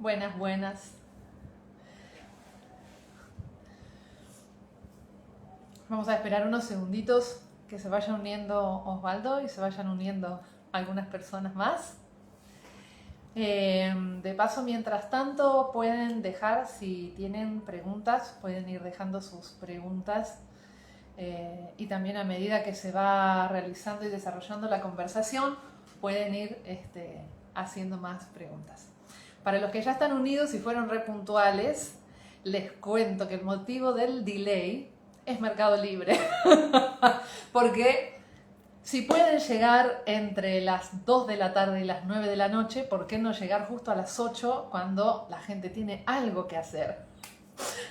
Buenas, buenas. Vamos a esperar unos segunditos que se vaya uniendo Osvaldo y se vayan uniendo algunas personas más. De paso, mientras tanto, pueden dejar, si tienen preguntas, pueden ir dejando sus preguntas. Y también a medida que se va realizando y desarrollando la conversación, pueden ir haciendo más preguntas. Para los que ya están unidos y fueron re puntuales, les cuento que el motivo del delay es Mercado Libre. Porque si pueden llegar entre las 2 de la tarde y las 9 de la noche, ¿por qué no llegar justo a las 8 cuando la gente tiene algo que hacer?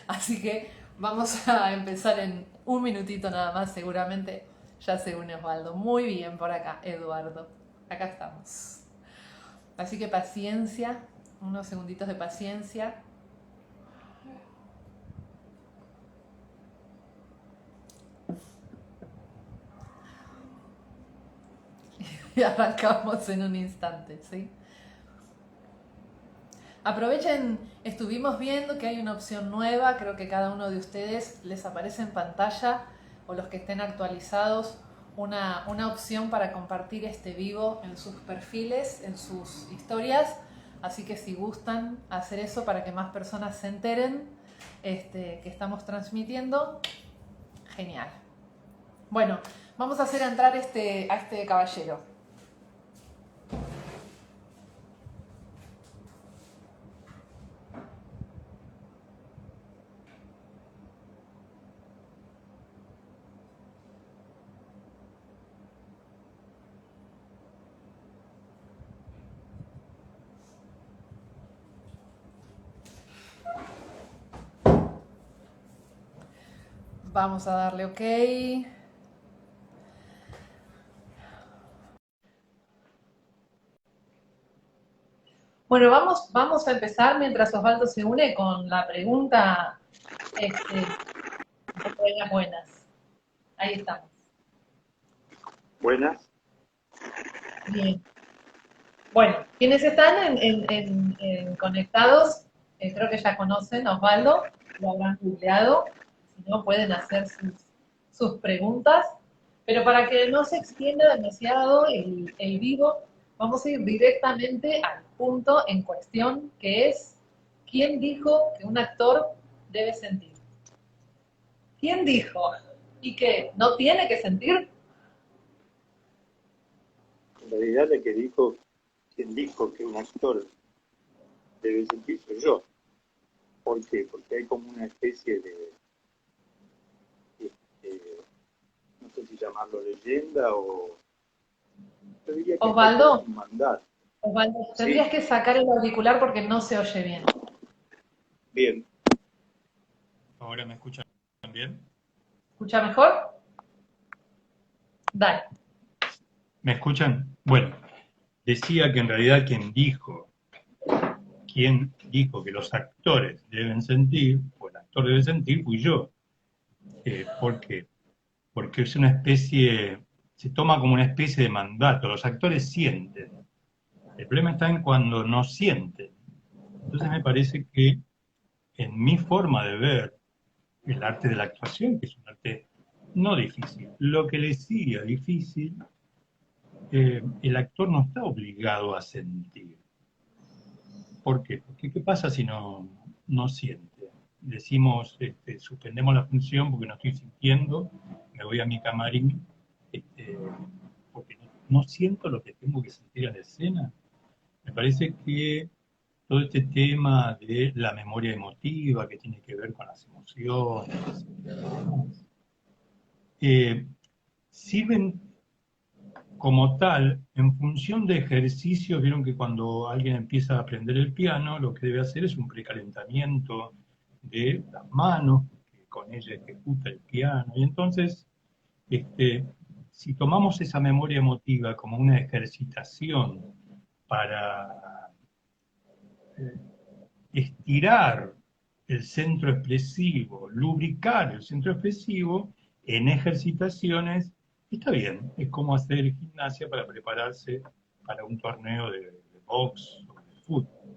Así que vamos a empezar en un minutito nada más, seguramente ya se une Osvaldo. Muy bien por acá, Eduardo. Acá estamos. Así que paciencia, unos segunditos de paciencia. Y arrancamos en un instante, ¿sí? Aprovechen, estuvimos viendo que hay una opción nueva, creo que cada uno de ustedes les aparece en pantalla, o los que estén actualizados, una opción para compartir este vivo en sus perfiles, en sus historias. Así que si gustan hacer eso para que más personas se enteren que estamos transmitiendo, genial. Bueno, vamos a hacer entrar a este caballero. Vamos a darle OK. Bueno, vamos a empezar mientras Osvaldo se une con la pregunta buenas. Ahí estamos. Buenas. Bien. Bueno, quienes están conectados, creo que ya conocen a Osvaldo, lo habrán googleado, si no pueden hacer sus preguntas, pero para que no se extienda demasiado el vivo, vamos a ir directamente al punto en cuestión, que es ¿quién dijo que un actor debe sentir? ¿Quién dijo? ¿Y que no tiene que sentir? En realidad la que dijo, quien dijo que un actor debe sentir soy yo. ¿Por qué? Porque hay como una especie no sé si llamarlo leyenda o yo diría que hasta como Osvaldo, un mandato. Osvaldo, Sí, tendrías que sacar el auricular porque no se oye bien. bien. ¿Ahora me escuchan bien? ¿Escucha mejor? Dale. ¿Me escuchan? Bueno, decía que en realidad quien dijo que los actores deben sentir, o el actor debe sentir, fui yo. ¿Por qué? Porque es una especie, se toma como una especie de mandato. Los actores sienten. El problema está en cuando no sienten. Entonces me parece que en mi forma de ver el arte de la actuación, que es un arte no difícil, lo que le sigue difícil, el actor no está obligado a sentir. ¿Por qué? Porque ¿qué pasa si no siente? Decimos, suspendemos la función porque no estoy sintiendo, me voy a mi camarín, este, porque no siento lo que tengo que sentir en la escena. Me parece que todo este tema de la memoria emotiva que tiene que ver con las emociones, eh, sirven como tal, en función de ejercicios, vieron que cuando alguien empieza a aprender el piano, lo que debe hacer es un precalentamiento de las manos, que con ella ejecuta el piano. Y entonces, si tomamos esa memoria emotiva como una ejercitación para eh, estirar el centro expresivo, lubricar el centro expresivo en ejercitaciones, está bien, es como hacer gimnasia para prepararse para un torneo de box o de fútbol.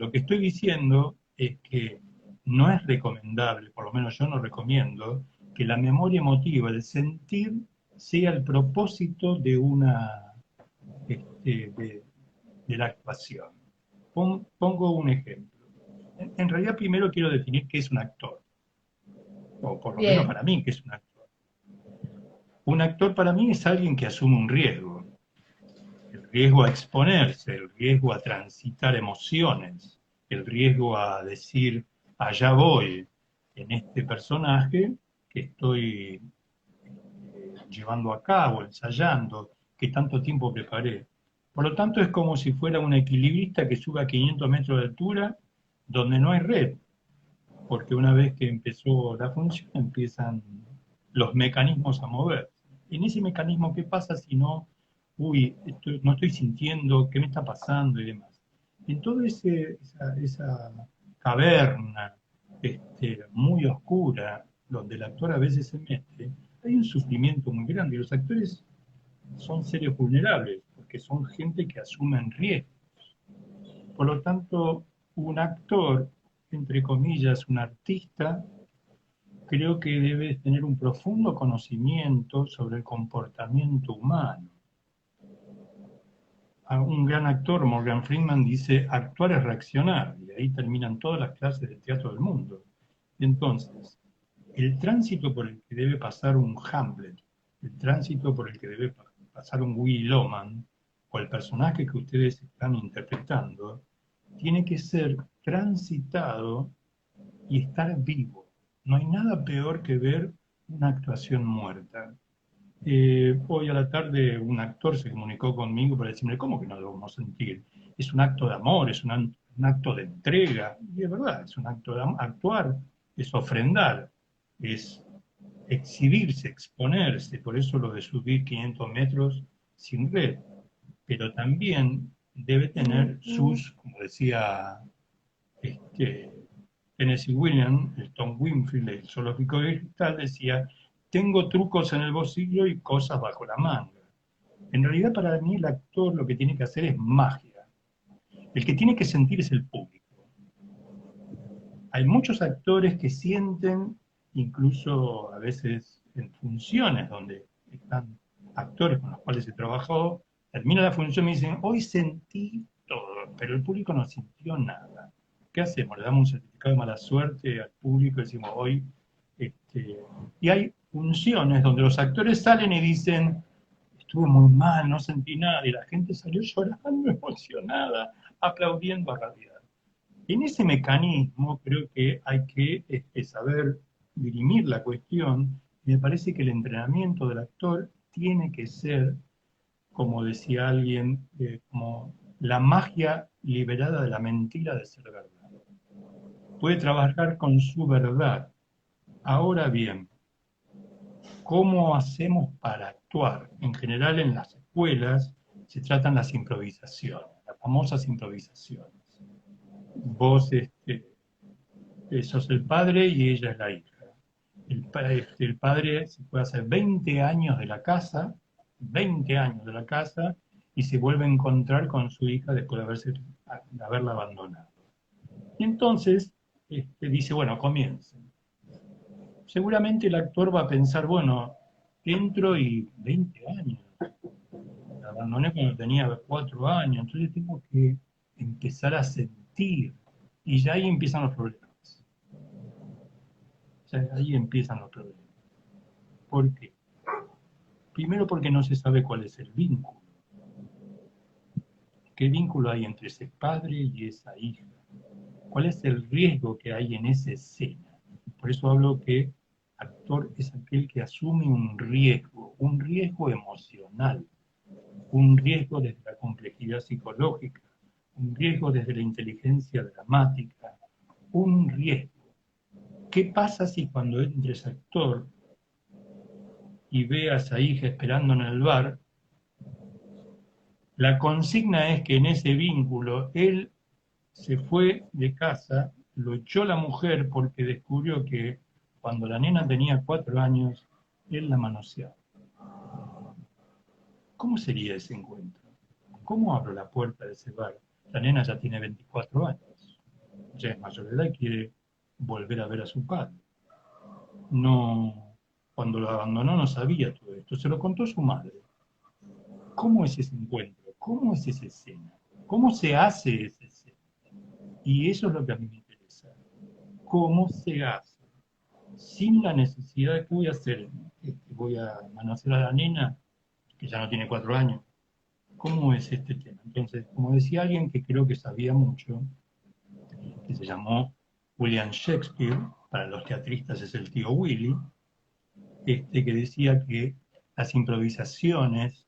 Lo que estoy diciendo es que no es recomendable, por lo menos yo no recomiendo, que la memoria emotiva, el sentir, sea el propósito de de la actuación. Pongo un ejemplo. En realidad primero quiero definir qué es un actor, o por lo menos Bien, para mí, qué es un actor. Un actor para mí es alguien que asume un riesgo. El riesgo a exponerse, el riesgo a transitar emociones, el riesgo a decir, allá voy en este personaje que estoy llevando a cabo, ensayando, que tanto tiempo preparé. Por lo tanto, es como si fuera un equilibrista que sube a 500 metros de altura donde no hay red, porque una vez que empezó la función empiezan los mecanismos a mover. En ese mecanismo, ¿qué pasa si no, no estoy sintiendo, qué me está pasando y demás? En toda esa caverna muy oscura, donde el actor a veces se mete, hay un sufrimiento muy grande. Y los actores son seres vulnerables, porque son gente que asumen riesgos. Por lo tanto, un actor, entre comillas, un artista, creo que debe tener un profundo conocimiento sobre el comportamiento humano. Un gran actor, Morgan Freeman, dice, actuar es reaccionar, y ahí terminan todas las clases de teatro del mundo. Entonces, el tránsito por el que debe pasar un Hamlet, el tránsito por el que debe pasar un Willy Loman, o el personaje que ustedes están interpretando, tiene que ser transitado y estar vivo. No hay nada peor que ver una actuación muerta. Hoy a la tarde un actor se comunicó conmigo para decirme, ¿cómo que no lo vamos a sentir? Es un acto de amor, es un acto de entrega. Y es verdad, es un acto de actuar, es ofrendar, es exhibirse, exponerse. Por eso lo de subir 500 metros sin red. Pero también debe tener sus, como decía este, Tennessee Williams, el Tom Winfield, el zoológico de cristal, decía, tengo trucos en el bolsillo y cosas bajo la manga. En realidad para mí el actor lo que tiene que hacer es magia. El que tiene que sentir es el público. Hay muchos actores que sienten, incluso a veces en funciones donde están actores con los cuales he trabajado, termina la función y me dicen, hoy sentí todo, pero el público no sintió nada. ¿Qué hacemos? Le damos un certificado de mala suerte al público y decimos, hoy... Y hay funciones donde los actores salen y dicen, estuve muy mal, no sentí nada, y la gente salió llorando, emocionada, aplaudiendo a realidad. En ese mecanismo creo que hay que saber dirimir la cuestión, y me parece que el entrenamiento del actor tiene que ser, como decía alguien, como la magia liberada de la mentira de ser verdad. Puede trabajar con su verdad. Ahora bien, ¿cómo hacemos para actuar? En general en las escuelas se tratan las improvisaciones, las famosas improvisaciones. Vos sos el padre y ella es la hija. El padre se puede hacer 20 años de la casa, 20 años de la casa, y se vuelve a encontrar con su hija después de haberla abandonado. Y entonces dice, bueno, comiencen. Seguramente el actor va a pensar, bueno, entro y 20 años, la abandoné cuando tenía 4 años, entonces tengo que empezar a sentir, y ya ahí empiezan los problemas. O sea, ahí empiezan los problemas. ¿Por qué? Primero porque no se sabe cuál es el vínculo. ¿Qué vínculo hay entre ese padre y esa hija? ¿Cuál es el riesgo que hay en esa escena? Por eso hablo que actor es aquel que asume un riesgo emocional, un riesgo desde la complejidad psicológica, un riesgo desde la inteligencia dramática, un riesgo. ¿Qué pasa si cuando entre ese actor y ve a esa hija esperando en el bar, la consigna es que en ese vínculo él se fue de casa, lo echó la mujer porque descubrió que cuando la nena tenía 4 años, él la manoseaba? ¿Cómo sería ese encuentro? ¿Cómo abro la puerta de ese bar? La nena ya tiene 24 años. ya es mayor de edad y quiere volver a ver a su padre. No, cuando lo abandonó no sabía todo esto, se lo contó su madre. ¿Cómo es ese encuentro? ¿Cómo es esa escena? ¿Cómo se hace esa escena? Y eso es lo que a mí me interesa. ¿Cómo se hace? Sin la necesidad de que voy a hacer, voy a manosear a la nena, que ya no tiene 4 años. ¿Cómo es este tema? Entonces, como decía alguien que creo que sabía mucho, que se llamó William Shakespeare, para los teatristas es el tío Willy, que decía que las improvisaciones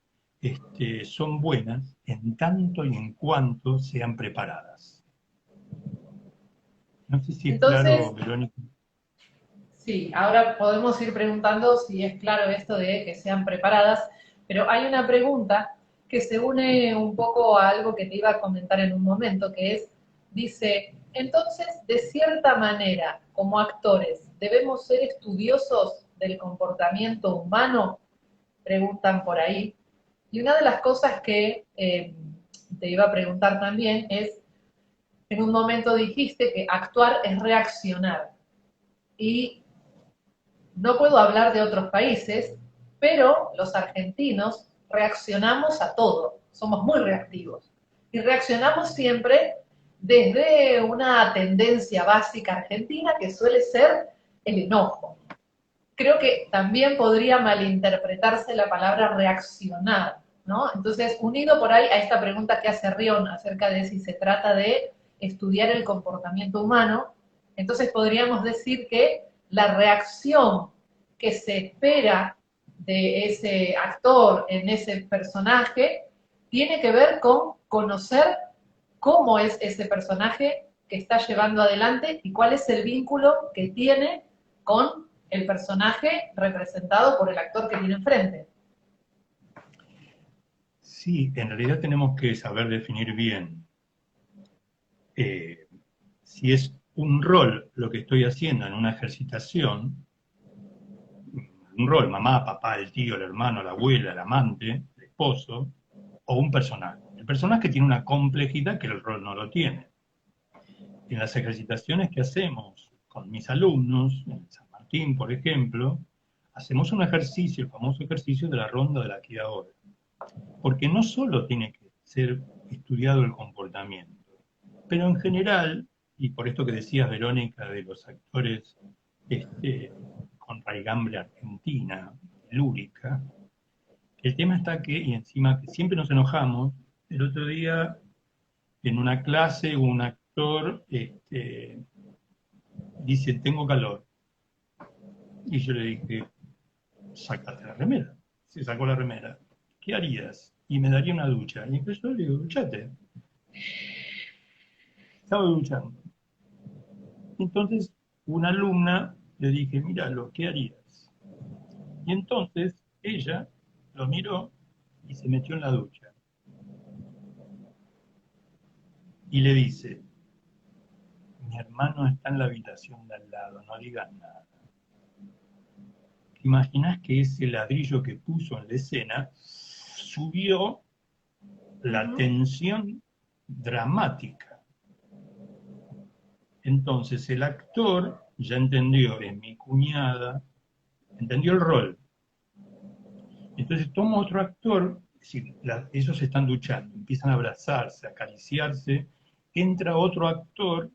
son buenas en tanto y en cuanto sean preparadas. No sé si es claro, Entonces, Verónica. sí, ahora podemos ir preguntando si es claro esto de que sean preparadas, pero hay una pregunta que se une un poco a algo que te iba a comentar en un momento, que es, dice, entonces, de cierta manera, como actores, ¿debemos ser estudiosos del comportamiento humano? Preguntan por ahí. Y una de las cosas que te iba a preguntar también es, en un momento dijiste que actuar es reaccionar. Y no puedo hablar de otros países, pero los argentinos reaccionamos a todo, somos muy reactivos. Y reaccionamos siempre desde una tendencia básica argentina que suele ser el enojo. Creo que también podría malinterpretarse la palabra reaccionar, ¿no? Entonces, unido por ahí a esta pregunta que hace Rion acerca de si se trata de estudiar el comportamiento humano, entonces podríamos decir que la reacción que se espera de ese actor en ese personaje tiene que ver con conocer cómo es ese personaje que está llevando adelante y cuál es el vínculo que tiene con el personaje representado por el actor que tiene enfrente. Sí, en realidad tenemos que saber definir bien si es un rol lo que estoy haciendo en una ejercitación, un rol, mamá, papá, el tío, el hermano, la abuela, el amante, el esposo, o un personaje. El personaje tiene una complejidad que el rol no lo tiene. En las ejercitaciones que hacemos con mis alumnos, en San Martín, por ejemplo, hacemos un ejercicio, el famoso ejercicio de la ronda del aquí y ahora. Porque no solo tiene que ser estudiado el comportamiento, pero en general, y por esto que decías, Verónica, de los actores con raigambre argentina, lúrica, el tema está que, y encima que siempre nos enojamos, el otro día en una clase un actor dice, tengo calor. Y yo le dije, sácate la remera. Se sacó la remera. ¿Qué harías? Y me daría una ducha. Y empezó, le digo, duchate. Estaba duchando. Entonces, una alumna le dije, míralo, ¿qué harías? Y entonces ella lo miró y se metió en la ducha. Y le dice, mi hermano está en la habitación de al lado, no digas nada. ¿Te imaginás que ese ladrillo que puso en la escena subió la tensión dramática? Entonces el actor ya entendió, es mi cuñada, entendió el rol. Entonces toma otro actor, si ellos se están duchando, empiezan a abrazarse, a acariciarse, entra otro actor,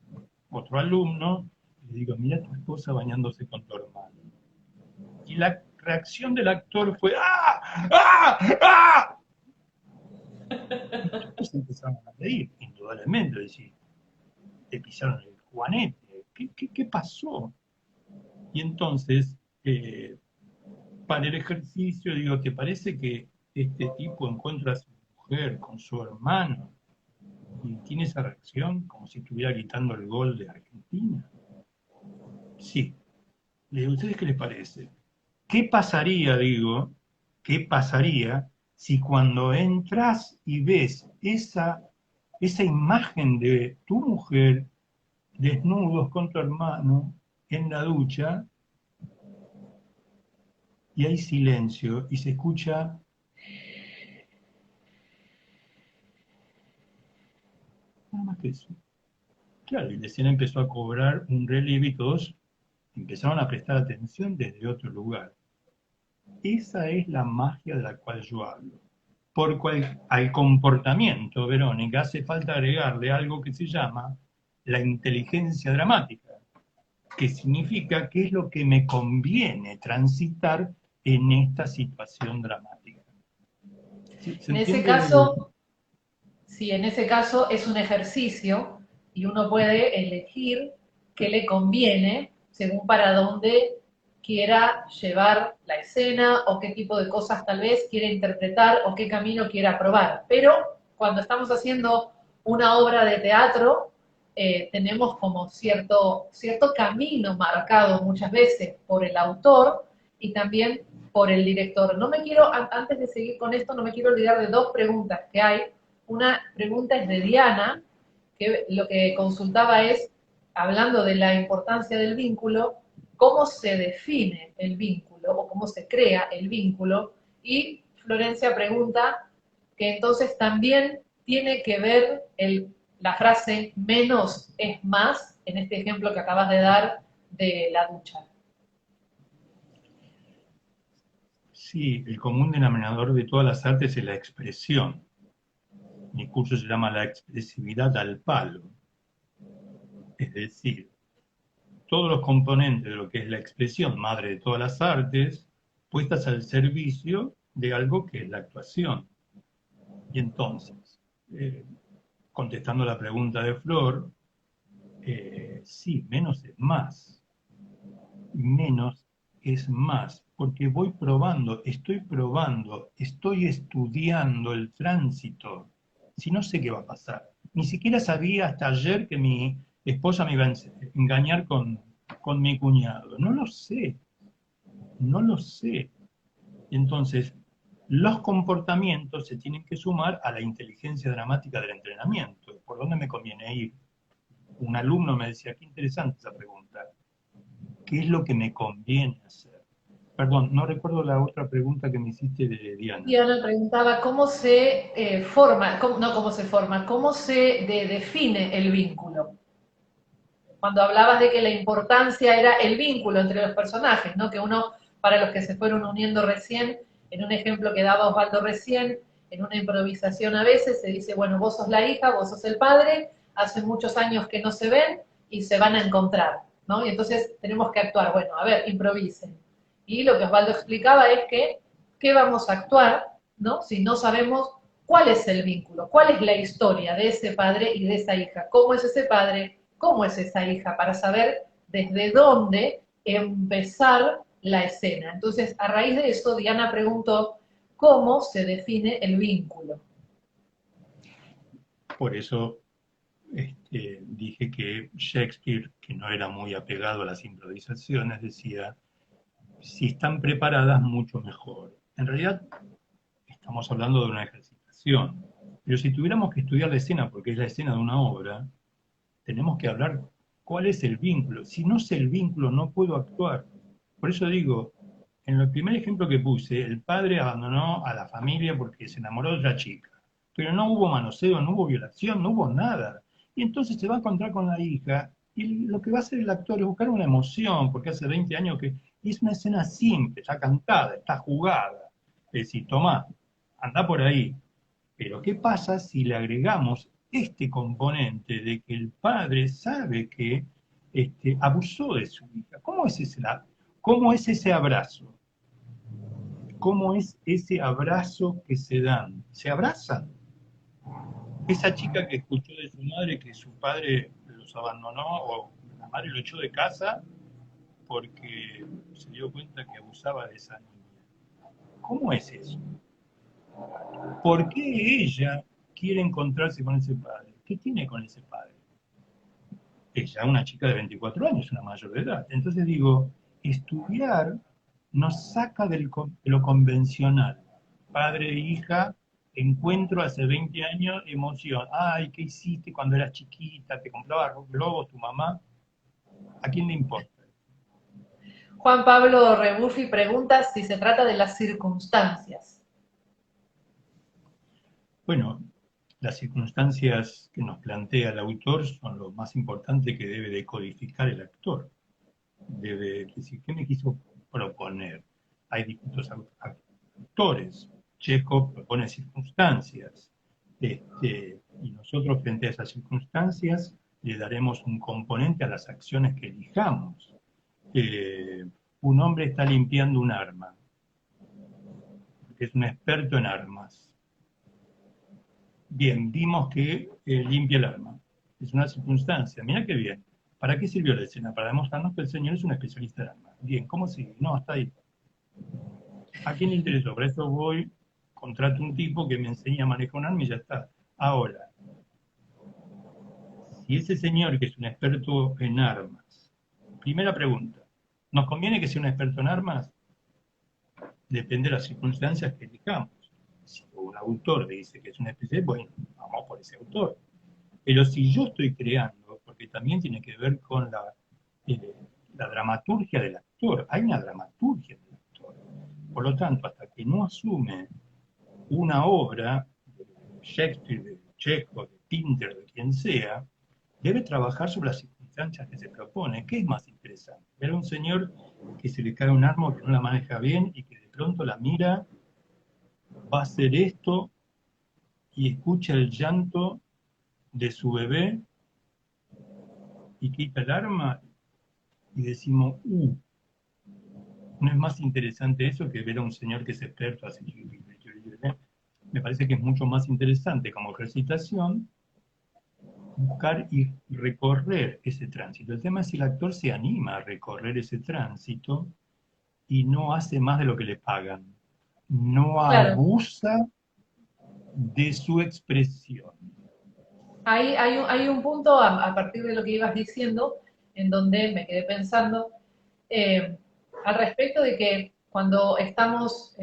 otro alumno, y le digo, mira a tu esposa bañándose con tu hermano. Y la reacción del actor fue ¡ah! ¡ah! ¡ah! Y todos empezaron a reír, indudablemente, decir, te pisaron el juanete, ¿qué pasó? Y entonces, para el ejercicio, digo, ¿te parece que este tipo encuentra a su mujer con su hermano y tiene esa reacción como si estuviera gritando el gol de Argentina? Sí. Le digo, ¿ustedes qué les parece? ¿Qué pasaría, digo, qué pasaría si cuando entras y ves esa imagen de tu mujer desnudos con tu hermano en la ducha y hay silencio y se escucha nada más que eso? Claro, y la escena empezó a cobrar un relieve y todos empezaron a prestar atención desde otro lugar. Esa es la magia de la cual yo hablo. Al comportamiento, Verónica, hace falta agregarle algo que se llama la inteligencia dramática, que significa qué es lo que me conviene transitar en esta situación dramática. ¿Se En ese entiende? caso, sí, en ese caso es un ejercicio y uno puede elegir qué le conviene según para dónde quiera llevar la escena o qué tipo de cosas tal vez quiere interpretar o qué camino quiera probar. Pero cuando estamos haciendo una obra de teatro, tenemos como cierto camino marcado muchas veces por el autor y también por el director. No me quiero, antes de seguir con esto, no me quiero olvidar de dos preguntas que hay. Una pregunta es de Diana, que lo que consultaba es, hablando de la importancia del vínculo, cómo se define el vínculo o cómo se crea el vínculo. Y Florencia pregunta que entonces también tiene que ver la frase menos es más, en este ejemplo que acabas de dar de la ducha. Sí, el común denominador de todas las artes es la expresión. Mi curso se llama la expresividad al palo. Es decir, todos los componentes de lo que es la expresión, madre de todas las artes, puestas al servicio de algo que es la actuación. Y entonces, contestando la pregunta de Flor, sí, menos es más. Menos es más, porque voy probando, estoy estudiando el tránsito. Si no sé qué va a pasar. Ni siquiera sabía hasta ayer que mi esposa me iba a engañar con mi cuñado. No lo sé, no lo sé. Entonces, los comportamientos se tienen que sumar a la inteligencia dramática del entrenamiento. ¿Por dónde me conviene ir? Un alumno me decía, qué interesante esa pregunta. ¿Qué es lo que me conviene hacer? Perdón, no recuerdo la otra pregunta que me hiciste de Diana. Diana preguntaba cómo se forma, no cómo se forma, cómo se define el vínculo. Cuando hablabas de que la importancia era el vínculo entre los personajes, ¿no? Que uno, para los que se fueron uniendo recién, en un ejemplo que daba Osvaldo recién, en una improvisación a veces se dice, bueno, vos sos la hija, vos sos el padre, hace muchos años que no se ven y se van a encontrar, ¿no? Y entonces tenemos que actuar, bueno, a ver, improvisen. Y lo que Osvaldo explicaba es que, ¿qué vamos a actuar, ¿no? Si no sabemos cuál es el vínculo, cuál es la historia de ese padre y de esa hija, cómo es ese padre, cómo es esa hija, para saber desde dónde empezar la escena. Entonces, a raíz de eso, Diana preguntó cómo se define el vínculo. Por eso dije que Shakespeare, que no era muy apegado a las improvisaciones, decía, si están preparadas, mucho mejor. En realidad, estamos hablando de una ejercitación. Pero si tuviéramos que estudiar la escena, porque es la escena de una obra, tenemos que hablar cuál es el vínculo. Si no sé el vínculo, no puedo actuar. Por eso digo, en el primer ejemplo que puse, el padre abandonó a la familia porque se enamoró de otra chica. Pero no hubo manoseo, no hubo violación, no hubo nada. Y entonces se va a encontrar con la hija y lo que va a hacer el actor es buscar una emoción, porque hace 20 años que y es una escena simple, está cantada, está jugada. Es decir, tomá, anda por ahí. Pero ¿qué pasa si le agregamos este componente de que el padre sabe que abusó de su hija? ¿Cómo es ese abrazo? ¿Cómo es ese abrazo que se dan? ¿Se abrazan? Esa chica que escuchó de su madre que su padre los abandonó o la madre lo echó de casa porque se dio cuenta que abusaba de esa niña. ¿Cómo es eso? ¿Por qué ella quiere encontrarse con ese padre? ¿Qué tiene con ese padre? Ella, una chica de 24 años, una mayor de edad. Entonces digo, estudiar nos saca de lo convencional. Padre e hija, encuentro hace 20 años, emoción. Ay, ¿qué hiciste cuando eras chiquita? ¿Te compraba globos tu mamá? ¿A quién le importa? Juan Pablo Rebuffi pregunta si se trata de las circunstancias. Bueno, las circunstancias que nos plantea el autor son lo más importante que debe decodificar el actor. Debe decir, ¿qué me quiso proponer? Hay distintos actores. Chekhov propone circunstancias. Y nosotros frente a esas circunstancias le daremos un componente a las acciones que elijamos. Un hombre está limpiando un arma, porque es un experto en armas. Bien, vimos que limpia el arma. Es una circunstancia. Mira qué bien. ¿Para qué sirvió la escena? Para demostrarnos que el señor es un especialista en armas. Bien, ¿cómo sigue? No, hasta ahí. ¿A quién le interesó? Por eso voy, contrato un tipo que me enseña a manejar un arma y ya está. Ahora, si ese señor que es un experto en armas, primera pregunta, ¿nos conviene que sea un experto en armas? Depende de las circunstancias que elijamos. Si un autor dice que es un especialista, bueno, vamos por ese autor. Pero si yo estoy creando, porque también tiene que ver con la dramaturgia del actor, hay una dramaturgia del actor. Por lo tanto, hasta que no asume una obra de Shakespeare, de Chekhov, de Pinter, de quien sea, debe trabajar sobre las circunstancias que se propone. ¿Qué es más interesante? Ver a un señor que se le cae un arma, que no la maneja bien y que de pronto la mira, va a hacer esto y escucha el llanto de su bebé y quita el arma y decimos, ¿no es más interesante eso que ver a un señor que es experto así? Me parece que es mucho más interesante como ejercitación buscar y recorrer ese tránsito. El tema es si el actor se anima a recorrer ese tránsito y no hace más de lo que le pagan. No Claro, abusa de su expresión. hay un punto a partir de lo que ibas diciendo, en donde me quedé pensando al respecto de que cuando estamos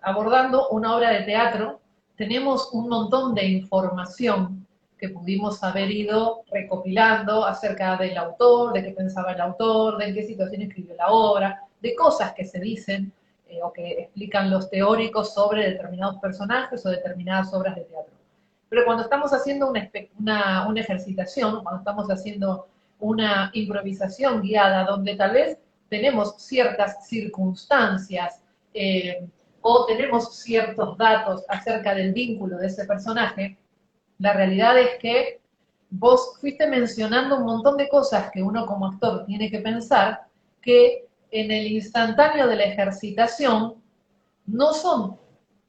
abordando una obra de teatro, tenemos un montón de información que pudimos haber ido recopilando acerca del autor, de qué pensaba el autor, de en qué situación escribió la obra, de cosas que se dicen o que explican los teóricos sobre determinados personajes o determinadas obras de teatro. Pero cuando estamos haciendo una ejercitación, cuando estamos haciendo una improvisación guiada, donde tal vez tenemos ciertas circunstancias o tenemos ciertos datos acerca del vínculo de ese personaje, la realidad es que vos fuiste mencionando un montón de cosas que uno como actor tiene que pensar que en el instantáneo de la ejercitación no son.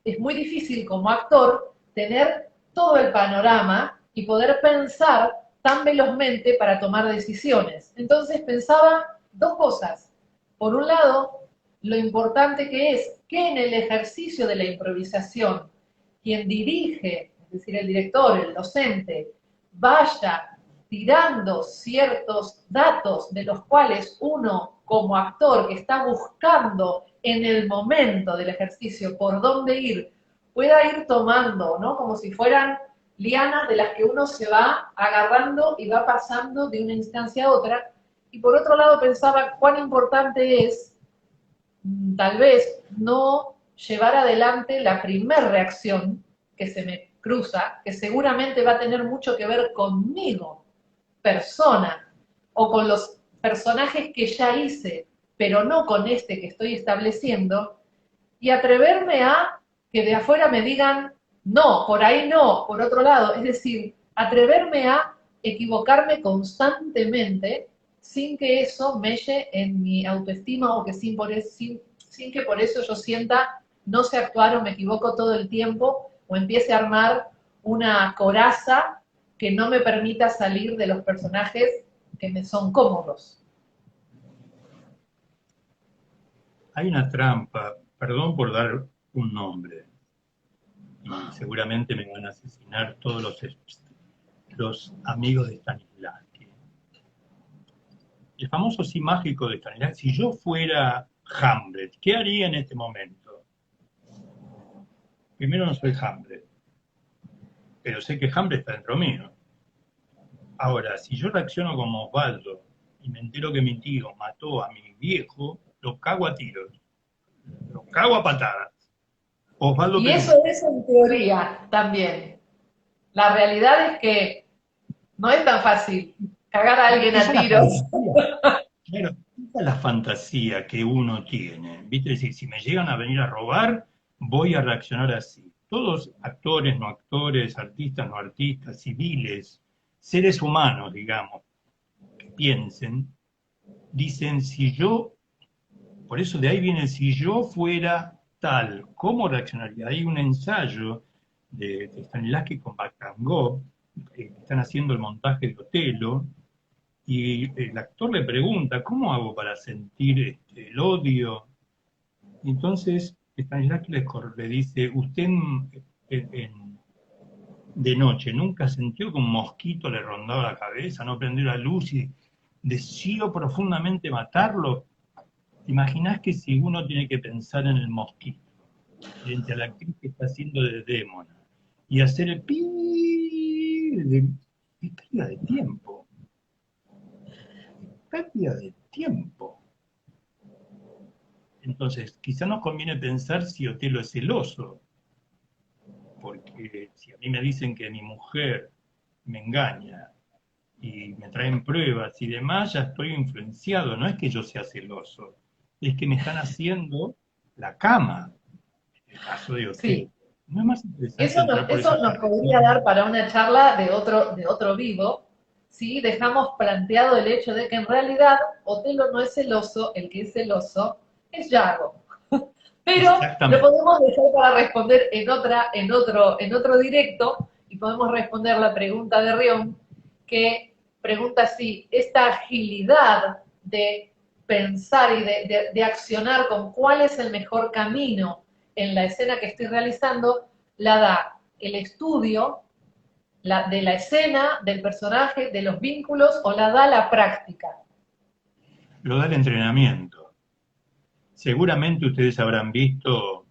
Es muy difícil como actor tener todo el panorama y poder pensar tan velozmente para tomar decisiones. Entonces pensaba dos cosas. Por un lado, lo importante que es que en el ejercicio de la improvisación, quien dirige, es decir, el director, el docente, vaya tirando ciertos datos de los cuales uno como actor que está buscando en el momento del ejercicio por dónde ir, pueda ir tomando, ¿no? Como si fueran lianas de las que uno se va agarrando y va pasando de una instancia a otra. Y por otro lado pensaba cuán importante es, tal vez, no llevar adelante la primer reacción que se me cruza, que seguramente va a tener mucho que ver conmigo, persona, o con los personajes que ya hice, pero no con este que estoy estableciendo, y atreverme a que de afuera me digan, no, por ahí no, por otro lado, es decir, atreverme a equivocarme constantemente sin que eso melle en mi autoestima o que sin que por eso yo sienta no sé actuar o me equivoco todo el tiempo o empiece a armar una coraza que no me permita salir de los personajes que me son cómodos. Hay una trampa, perdón por dar un nombre, y seguramente me van a asesinar todos los amigos de Stanislavski. El famoso sí mágico de Stanislavski, si yo fuera Hamlet, ¿qué haría en este momento? Primero no soy Hamlet, pero sé que Hamlet está dentro mío. Ahora, si yo reacciono como Osvaldo y me entero que mi tío mató a mi viejo, lo cago a tiros, lo cago a patadas. Osvaldo Y Perú. eso es en teoría también. La realidad es que no es tan fácil cagar a alguien Esa a es la tiros. fantasía. Claro, esa es la fantasía que uno tiene. ¿Viste? Es decir, si me llegan a venir a robar, voy a reaccionar así. Todos, actores, no actores, artistas, no artistas, civiles, seres humanos, digamos, que piensen, dicen, si yo, por eso de ahí viene, si yo fuera tal, ¿cómo reaccionaría? Hay un ensayo de Stanislavski con Bacangó, que están haciendo el montaje de Otelo, y el actor le pregunta, ¿cómo hago para sentir el odio? Y entonces Stanislavski le dice, ¿usted de noche nunca sintió que un mosquito le rondaba la cabeza, no prendió la luz y deseó profundamente matarlo? ¿Te imaginás que si uno tiene que pensar en el mosquito, frente a la actriz que está haciendo de Démona, y hacer el pi, es pérdida de tiempo, pérdida de tiempo. Entonces, quizá nos conviene pensar si Otelo es celoso, porque si a mí me dicen que mi mujer me engaña y me traen pruebas y demás, ya estoy influenciado, no es que yo sea celoso, es que me están haciendo la cama, en el caso de Otelo. Sí, ¿No es más interesante entrar por eso esa nos parte? podría dar para una charla de otro vivo, si dejamos planteado el hecho de que en realidad Otelo no es celoso, el que es celoso es Yago. Pero lo Exactamente. podemos dejar para responder en otro directo y podemos responder la pregunta de Rion, que pregunta si esta agilidad de pensar y de accionar con cuál es el mejor camino en la escena que estoy realizando, la da el estudio de la escena, del personaje, de los vínculos, o la da la práctica. Lo da el entrenamiento. Seguramente ustedes habrán visto,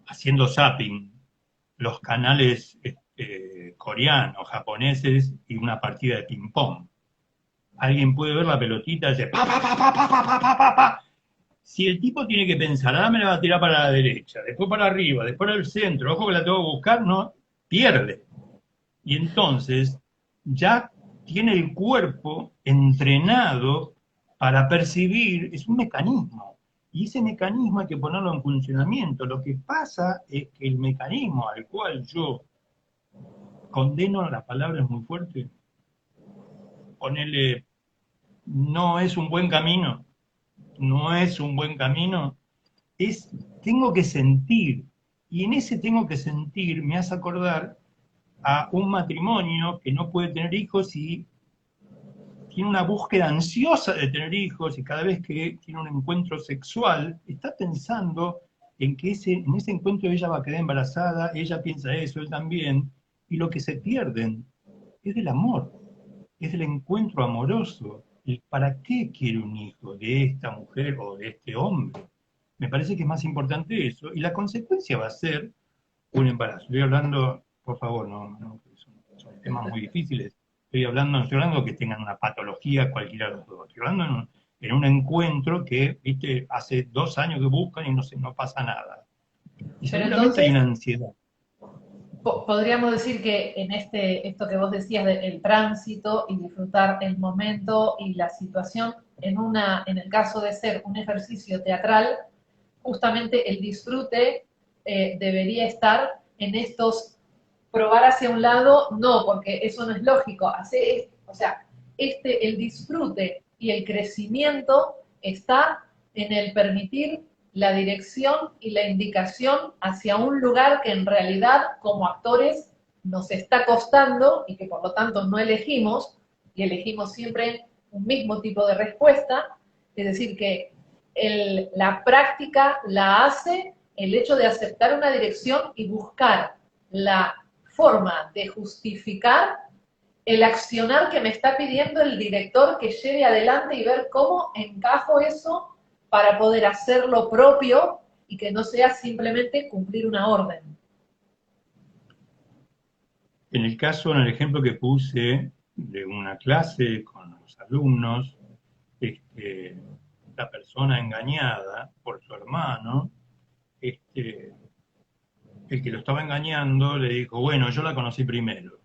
haciendo zapping, los canales coreanos, japoneses y una partida de ping-pong. Alguien puede ver la pelotita y dice, pa, pa, pa, pa, pa, pa, pa, pa, pa, pa. Si el tipo tiene que pensar, ahora me la va a tirar para la derecha, después para arriba, después al centro, ojo que la tengo que buscar, no, pierde. Y entonces ya tiene el cuerpo entrenado para percibir, es un mecanismo. Y ese mecanismo hay que ponerlo en funcionamiento. Lo que pasa es que el mecanismo al cual yo condeno, la palabra es muy fuerte, ponele, no es un buen camino, no es un buen camino, es, tengo que sentir, y en ese tengo que sentir me hace acordar a un matrimonio que no puede tener hijos y tiene una búsqueda ansiosa de tener hijos y cada vez que tiene un encuentro sexual está pensando en que en ese encuentro ella va a quedar embarazada, ella piensa eso, él también, y lo que se pierden es del amor, es del encuentro amoroso. El ¿para qué quiere un hijo de esta mujer o de este hombre? Me parece que es más importante eso, y la consecuencia va a ser un embarazo. Estoy hablando, por favor, son temas muy difíciles. No estoy hablando que tengan una patología cualquiera de los dos. Estoy hablando en un encuentro que, viste, hace 2 años que buscan y no pasa nada. Y Pero seguramente hay entonces una ansiedad. podríamos decir que en esto que vos decías del tránsito y disfrutar el momento y la situación, en el caso de ser un ejercicio teatral, justamente el disfrute debería estar en estos probar hacia un lado, no, porque eso no es lógico. O sea, el disfrute y el crecimiento está en el permitir la dirección y la indicación hacia un lugar que en realidad como actores nos está costando y que por lo tanto no elegimos, y elegimos siempre un mismo tipo de respuesta, es decir, que la práctica la hace el hecho de aceptar una dirección y buscar la forma de justificar el accionar que me está pidiendo el director que lleve adelante y ver cómo encajo eso para poder hacer lo propio y que no sea simplemente cumplir una orden. En el ejemplo que puse de una clase con los alumnos, este, la persona engañada por su hermano, este, el que lo estaba engañando le dijo, bueno, yo la conocí primero.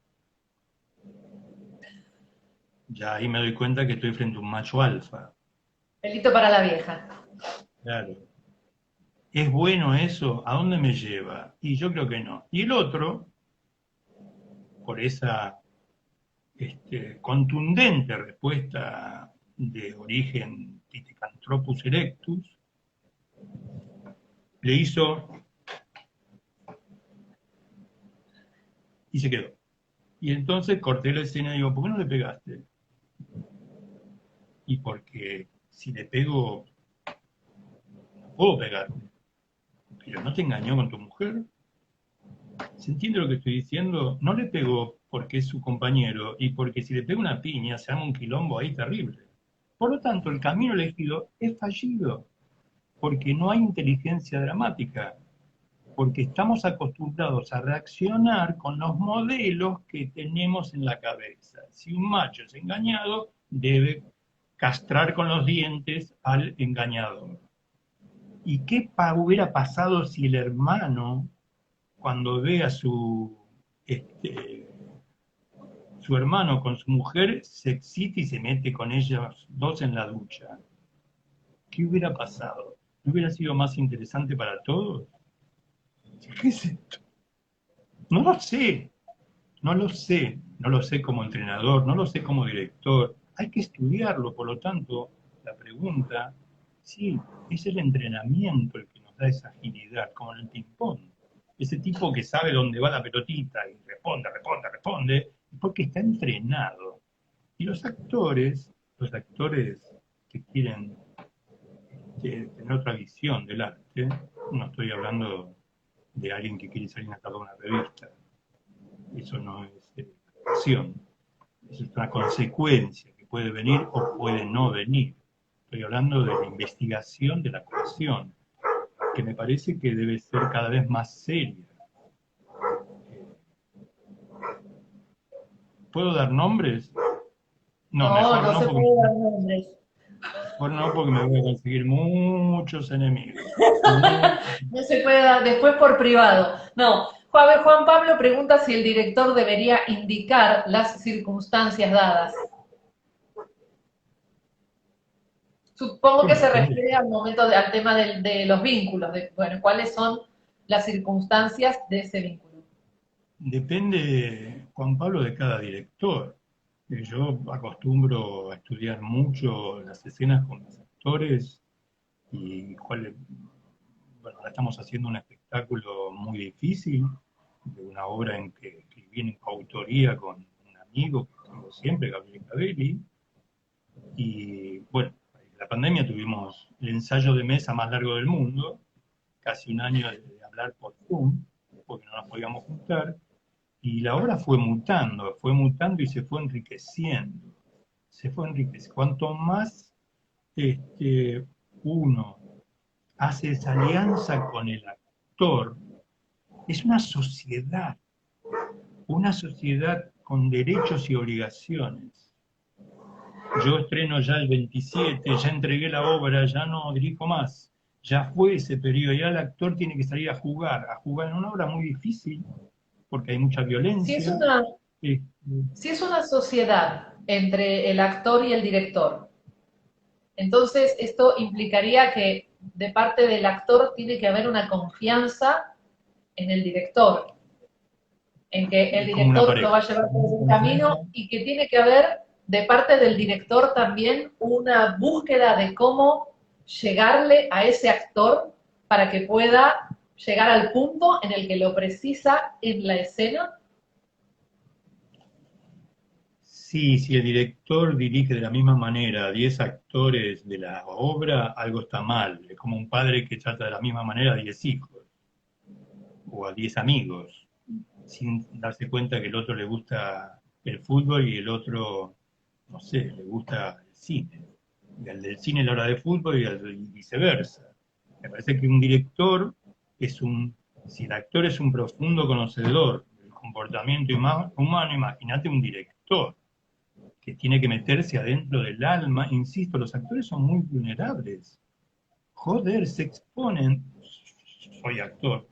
Ya ahí me doy cuenta que estoy frente a un macho alfa. Pelito para la vieja. Claro. ¿Es bueno eso? ¿A dónde me lleva? Y yo creo que no. Y el otro, por esa contundente respuesta de origen Pithecanthropus erectus, le hizo y se quedó. Y entonces corté la escena y digo, ¿por qué no le pegaste? Y porque si le pego, no puedo pegarle. Pero no te engañó con tu mujer. ¿Se entiende lo que estoy diciendo? No le pegó porque es su compañero y porque si le pega una piña se arma un quilombo ahí terrible. Por lo tanto, el camino elegido es fallido, porque no hay inteligencia dramática, porque estamos acostumbrados a reaccionar con los modelos que tenemos en la cabeza. Si un macho es engañado, debe castrar con los dientes al engañador. ¿Y qué hubiera pasado si el hermano, cuando ve a su hermano con su mujer, se excita y se mete con ellos dos en la ducha? ¿Qué hubiera pasado? ¿No hubiera sido más interesante para todos? ¿Qué es esto? No lo sé, no lo sé, no lo sé como entrenador, no lo sé como director. Hay que estudiarlo, por lo tanto, la pregunta, sí, es el entrenamiento el que nos da esa agilidad, como en el ping-pong. Ese tipo que sabe dónde va la pelotita y responde, es porque está entrenado. Y los actores que quieren tener otra visión del arte, no estoy hablando de alguien que quiere salir a tapa una revista, eso no es acción, es una consecuencia que puede venir o puede no venir. Estoy hablando de la investigación de la actuación, que me parece que debe ser cada vez más seria. ¿Puedo dar nombres? No, No, mejor no no, se porque, puede dar nombres. mejor no, porque me voy a conseguir muchos enemigos. No se puede dar después por privado. No. Juan Pablo pregunta si el director debería indicar las circunstancias dadas. Supongo que Bueno, se depende. refiere al momento, al tema de los vínculos, de bueno, cuáles son las circunstancias de ese vínculo. Depende, Juan Pablo, de cada director. Yo acostumbro a estudiar mucho las escenas con los actores y bueno, ahora estamos haciendo un espectáculo muy difícil, de una obra en que viene en coautoría con un amigo que tengo siempre, Gabriel Cavelli, y bueno, en la pandemia tuvimos el ensayo de mesa más largo del mundo, casi un año de hablar por Zoom, porque no nos podíamos juntar, y la obra fue mutando y se fue enriqueciendo. Se fue enriqueciendo. Cuanto más uno hace esa alianza con el actor, es una sociedad con derechos y obligaciones. Yo estreno ya el 27, ya entregué la obra, ya no dirijo más, ya fue ese periodo, ya el actor tiene que salir a jugar en una obra muy difícil, porque hay mucha Si es violencia. una, eh, si es una sociedad entre el actor y el director, entonces esto implicaría que de parte del actor tiene que haber una confianza en el director, en que el como una director lo va pareja. a llevar por un camino y que tiene que haber de parte del director también una búsqueda de cómo llegarle a ese actor para que pueda llegar al punto en el que lo precisa en la escena. Sí, si el director dirige de la misma manera a 10 actores de la obra, algo está mal. Es como un padre que trata de la misma manera a 10 hijos o a 10 amigos, sin darse cuenta que el otro le gusta el fútbol y el otro, no sé, le gusta el cine. Y al del cine la hora de fútbol y viceversa. Me parece que un director si el actor es un profundo conocedor del comportamiento humano, imagínate un director que tiene que meterse adentro del alma. Insisto, los actores son muy vulnerables. Joder, se exponen, soy actor,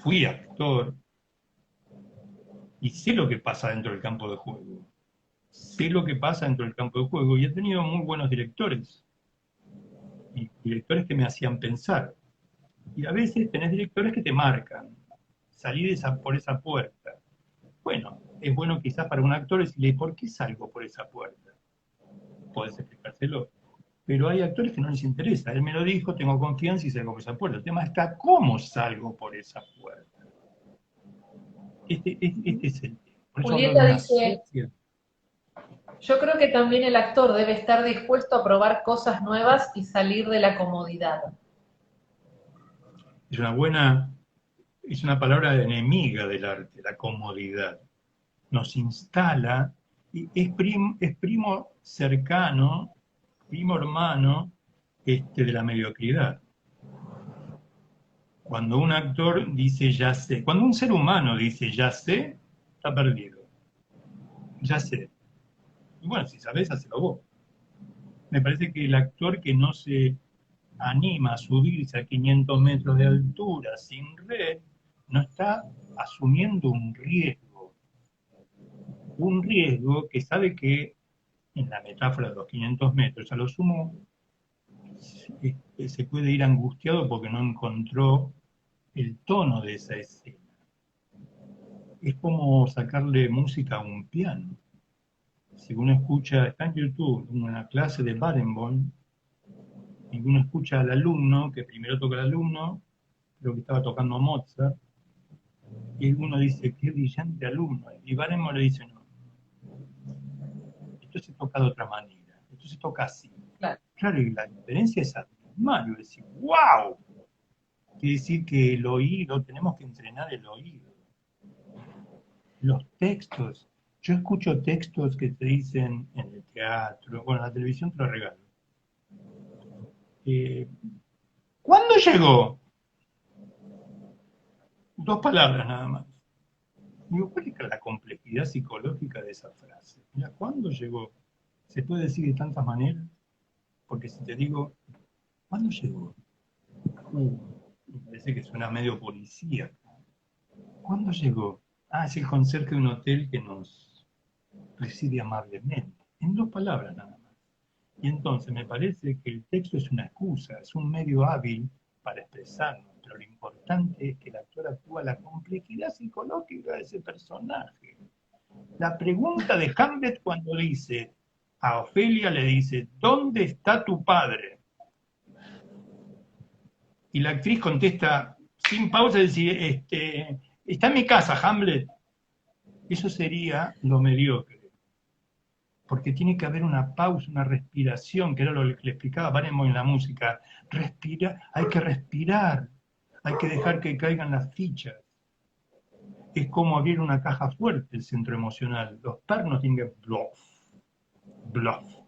fui actor y sé lo que pasa dentro del campo de juego. Sé lo que pasa dentro del campo de juego y he tenido muy buenos directores. Y directores que me hacían pensar. Y a veces tenés directores que te marcan. Salí por esa puerta. Bueno, es bueno quizás para un actor decirle, ¿por qué salgo por esa puerta? Podés explicárselo. Pero hay actores que no les interesa. Él me lo dijo, tengo confianza y salgo por esa puerta. El tema está cómo salgo por esa puerta. Este es el tema. Por eso hablo de Julieta una dice, sociedad. yo creo que también el actor debe estar dispuesto a probar cosas nuevas y salir de la comodidad. Es una palabra enemiga del arte, la comodidad. Nos instala, y es primo cercano, primo hermano de la mediocridad. Cuando un actor dice ya sé, cuando un ser humano dice ya sé, está perdido. Ya sé. Y bueno, si sabes, hacelo vos. Me parece que el actor que no se anima a subirse a 500 metros de altura sin red, no está asumiendo un riesgo que sabe que, en la metáfora de los 500 metros, a lo sumo se puede ir angustiado porque no encontró el tono de esa escena. Es como sacarle música a un piano. Si uno escucha, está en YouTube, una clase de Barenboim, y uno escucha al alumno, que primero toca el alumno, creo que estaba tocando Mozart, y uno dice, qué brillante alumno, y Barenboim le dice, no, esto se toca de otra manera, esto se toca así. Claro. Claro, y la diferencia es abismal, y decir, wow, quiere decir que el oído, tenemos que entrenar el oído. Los textos, yo escucho textos que te dicen en el teatro, bueno, en la televisión te lo regalo. ¿Cuándo llegó? 2 palabras nada más. Digo, ¿cuál es la complejidad psicológica de esa frase? Mira, ¿cuándo llegó? Se puede decir de tantas maneras, porque si te digo, ¿cuándo llegó? Me parece que suena medio policía. ¿Cuándo llegó? Ah, es el conserje de un hotel que nos recibe amablemente. En 2 palabras nada más. Y entonces me parece que el texto es una excusa, es un medio hábil para expresarnos, pero lo importante es que el actor actúa la complejidad psicológica de ese personaje. La pregunta de Hamlet cuando dice, a Ofelia le dice, ¿dónde está tu padre? Y la actriz contesta sin pausa, decir, está en mi casa, Hamlet. Eso sería lo mediocre. Porque tiene que haber una pausa, una respiración, que era lo que le explicaba Barenboim en la música. Hay que respirar, hay que dejar que caigan las fichas. Es como abrir una caja fuerte, el centro emocional. Los pernos tienen que bluff,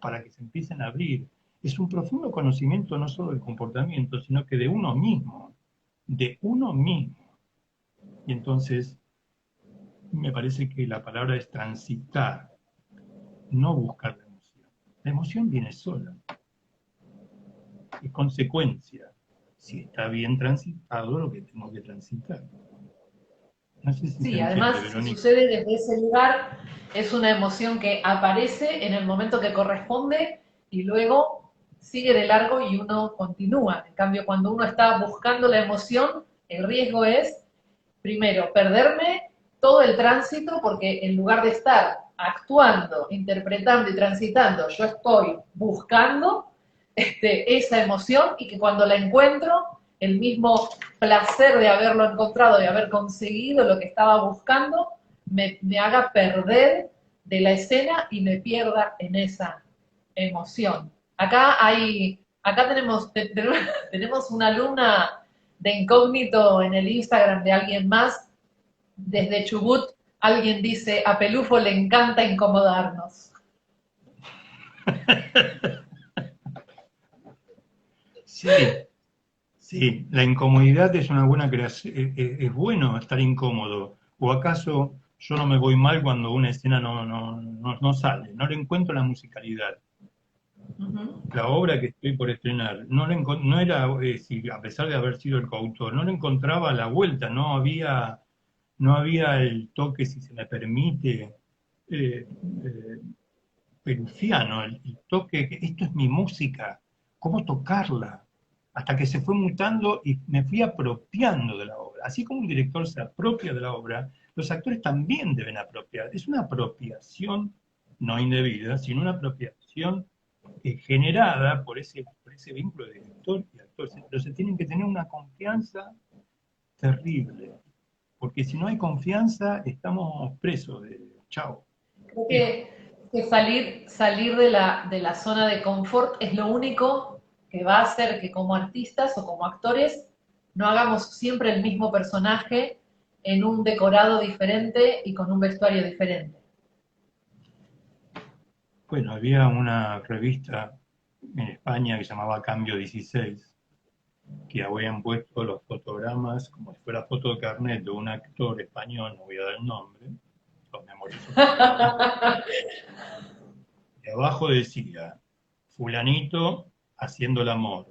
para que se empiecen a abrir. Es un profundo conocimiento no solo del comportamiento, sino que de uno mismo. De uno mismo. Y entonces, me parece que la palabra es transitar, no buscar la emoción. La emoción viene sola. Es consecuencia. Si está bien transitado, lo que tengo que transitar. No sé si se Sí, entiende, además, si Verónica. sucede desde ese lugar, es una emoción que aparece en el momento que corresponde y luego sigue de largo y uno continúa. En cambio, cuando uno está buscando la emoción, el riesgo es, primero, perderme todo el tránsito, porque en lugar de estar actuando, interpretando y transitando, yo estoy buscando esa emoción y que cuando la encuentro, el mismo placer de haberlo encontrado, de haber conseguido lo que estaba buscando, me haga perder de la escena y me pierda en esa emoción. Acá tenemos una alumna de incógnito en el Instagram de alguien más, desde Chubut, alguien dice, a Pelufo le encanta incomodarnos. Sí, sí, la incomodidad es una buena creación, es bueno estar incómodo. ¿O acaso yo no me voy mal cuando una escena no sale? No le encuentro la musicalidad. Ujú. La obra que estoy por estrenar, no era, a pesar de haber sido el coautor, no le encontraba la vuelta, no había el toque, si se me permite, eh, eh, perufiano, el toque, esto es mi música, cómo tocarla, hasta que se fue mutando y me fui apropiando de la obra. Así como un director se apropia de la obra, los actores también deben apropiar. Es una apropiación no indebida, sino una apropiación generada por ese vínculo de director y actor. Pero se tienen que tener una confianza terrible, porque si no hay confianza, estamos presos de chao. Creo que salir de la zona de confort es lo único que va a hacer que como artistas o como actores no hagamos siempre el mismo personaje en un decorado diferente y con un vestuario diferente. Bueno, había una revista en España que se llamaba Cambio 16, que habían puesto los fotogramas como si fuera foto de carnet de un actor español, no voy a dar el nombre, los memorizo. Y abajo decía, fulanito haciendo el amor,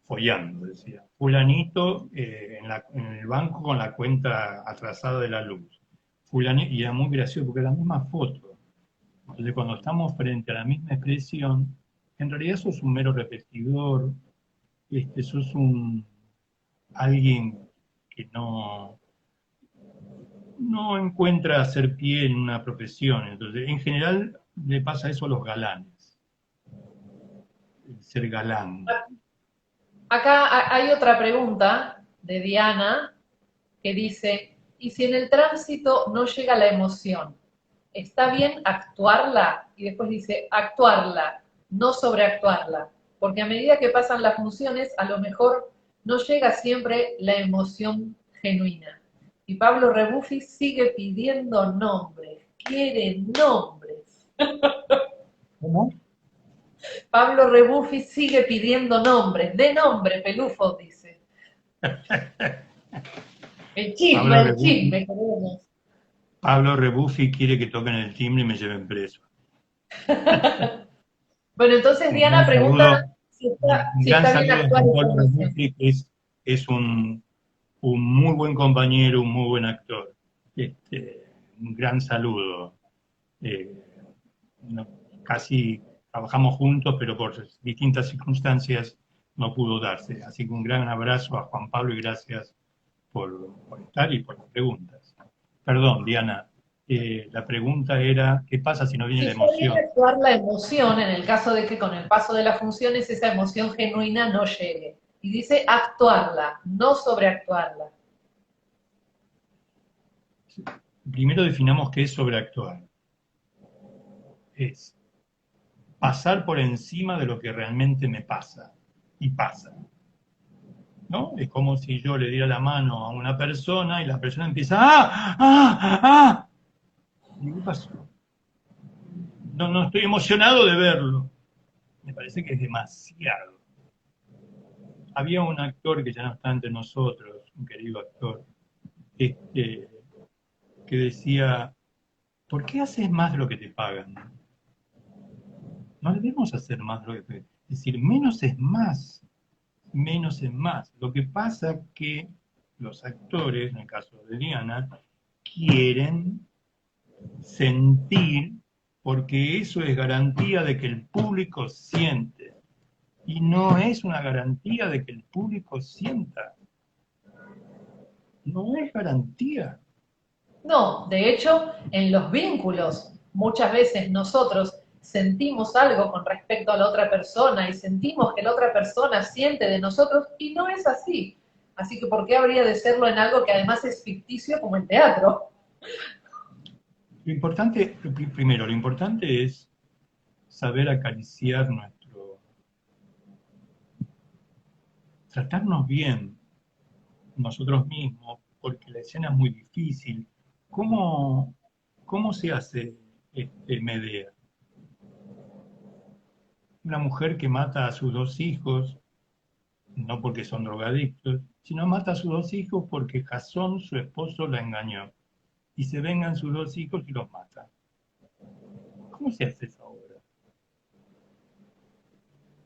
follando, decía. Fulanito en el banco con la cuenta atrasada de la luz. Fulanito, y era muy gracioso porque era la misma foto. Entonces cuando estamos frente a la misma expresión, en realidad sos un mero repetidor, sos alguien que no encuentra hacer pie en una profesión. Entonces, en general le pasa eso a los galanes, el ser galán. Acá hay otra pregunta de Diana que dice, ¿y si en el tránsito no llega la emoción? ¿Está bien actuarla? Y después dice, actuarla, no sobreactuarla. Porque a medida que pasan las funciones, a lo mejor no llega siempre la emoción genuina. Y Pablo Rebuffi sigue pidiendo nombres, quiere nombres. ¿Cómo? Pablo Rebuffi sigue pidiendo nombres, de nombre, Pelufo, dice. Pablo El Rebuffi, chisme, queremos. Pablo Rebuffi quiere que toquen el timbre y me lleven preso. Bueno, entonces Un Diana gran pregunta saludo, un si gran está bien saludo a actuar Juan esta Pablo emoción. Rebuffi, que es un muy buen compañero, un muy buen actor. Un gran saludo. Eh, no- Casi trabajamos juntos, pero por distintas circunstancias no pudo darse. Así que un gran abrazo a Juan Pablo y gracias por estar y por las preguntas. Perdón, Diana, la pregunta era, ¿qué pasa si no viene Si la está bien emoción? actuar la emoción en el caso de que con el paso de las funciones esa emoción genuina no llegue. Y dice actuarla, no sobreactuarla. Primero definamos qué es sobreactuar. Es pasar por encima de lo que realmente me pasa. Y pasa. ¿No? Es como si yo le diera la mano a una persona y la persona empieza, ¡ah! ¡ah! ¡ah! ¿Y qué pasó? No estoy emocionado de verlo. Me parece que es demasiado. Había un actor que ya no está entre nosotros, un querido actor, este, que decía, ¿por qué haces más de lo que te pagan? No debemos hacer más de lo que... Es decir, menos es más, menos es más. Lo que pasa que los actores, en el caso de Diana, quieren sentir porque eso es garantía de que el público siente. Y no es una garantía de que el público sienta. No es garantía. No, de hecho, en los vínculos, muchas veces nosotros sentimos algo con respecto a la otra persona y sentimos que la otra persona siente de nosotros y no es así. Así que, ¿por qué habría de serlo en algo que además es ficticio como el teatro? Lo importante, primero, lo importante es saber acariciar tratarnos bien nosotros mismos, porque la escena es muy difícil. ¿Cómo, cómo se hace Medea? Una mujer que mata a sus dos hijos, no porque son drogadictos, sino mata a sus dos hijos porque Jasón, su esposo, la engañó. Y se vengan sus dos hijos y los mata. ¿Cómo se hace esa obra?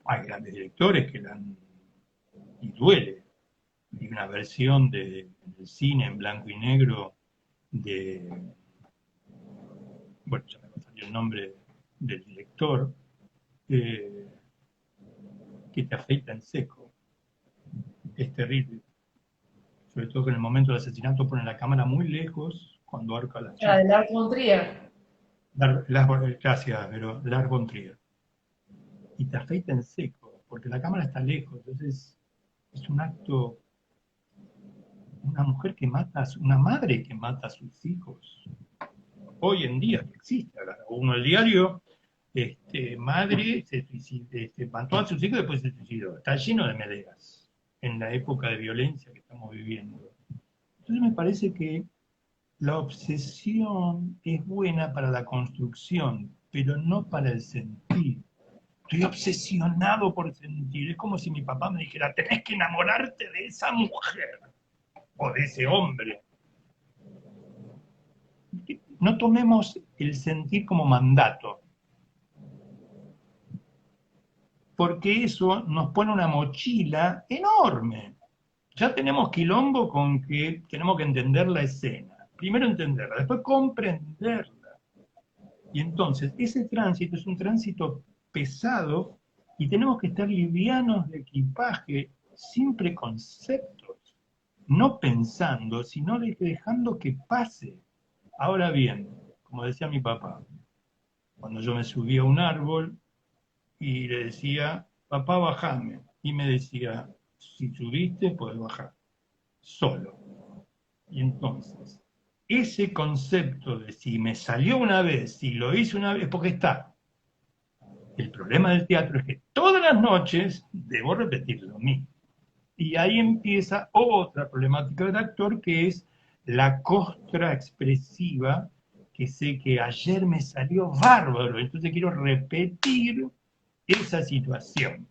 Hay grandes directores que la han... y duele. Hay una versión del cine en blanco y negro de... Bueno, ya me va a salir el nombre del director, que te afeita en seco. Es terrible. Sobre todo que en el momento del asesinato pone la cámara muy lejos cuando ahorca a las La de chicas. Lars von Trier. Gracias, pero Lars von Trier. Y te afeita en seco, porque la cámara está lejos. Entonces, es un acto, una mujer que mata, una madre que mata a sus hijos. Hoy en día que existe, uno el diario, madre se suicidó, mató a sus hijos y después se suicidó. Está lleno de Medeas en la época de violencia que estamos viviendo. Entonces me parece que la obsesión es buena para la construcción, pero no para el sentir. Estoy obsesionado por sentir. Es como si mi papá me dijera, tenés que enamorarte de esa mujer o de ese hombre. No tomemos el sentir como mandato, porque eso nos pone una mochila enorme. Ya tenemos quilombo con que tenemos que entender la escena. Primero entenderla, después comprenderla. Y entonces, ese tránsito es un tránsito pesado y tenemos que estar livianos de equipaje, sin preconceptos, no pensando, sino dejando que pase. Ahora bien, como decía mi papá, cuando yo me subía a un árbol y le decía, papá, bajame, y me decía, si subiste, puedes bajar, solo. Y entonces, ese concepto de si me salió una vez, si lo hice una vez, porque está. El problema del teatro es que todas las noches debo repetir lo mismo. Y ahí empieza otra problemática del actor, que es la costra expresiva, que sé que ayer me salió bárbaro, entonces quiero repetir esa situación.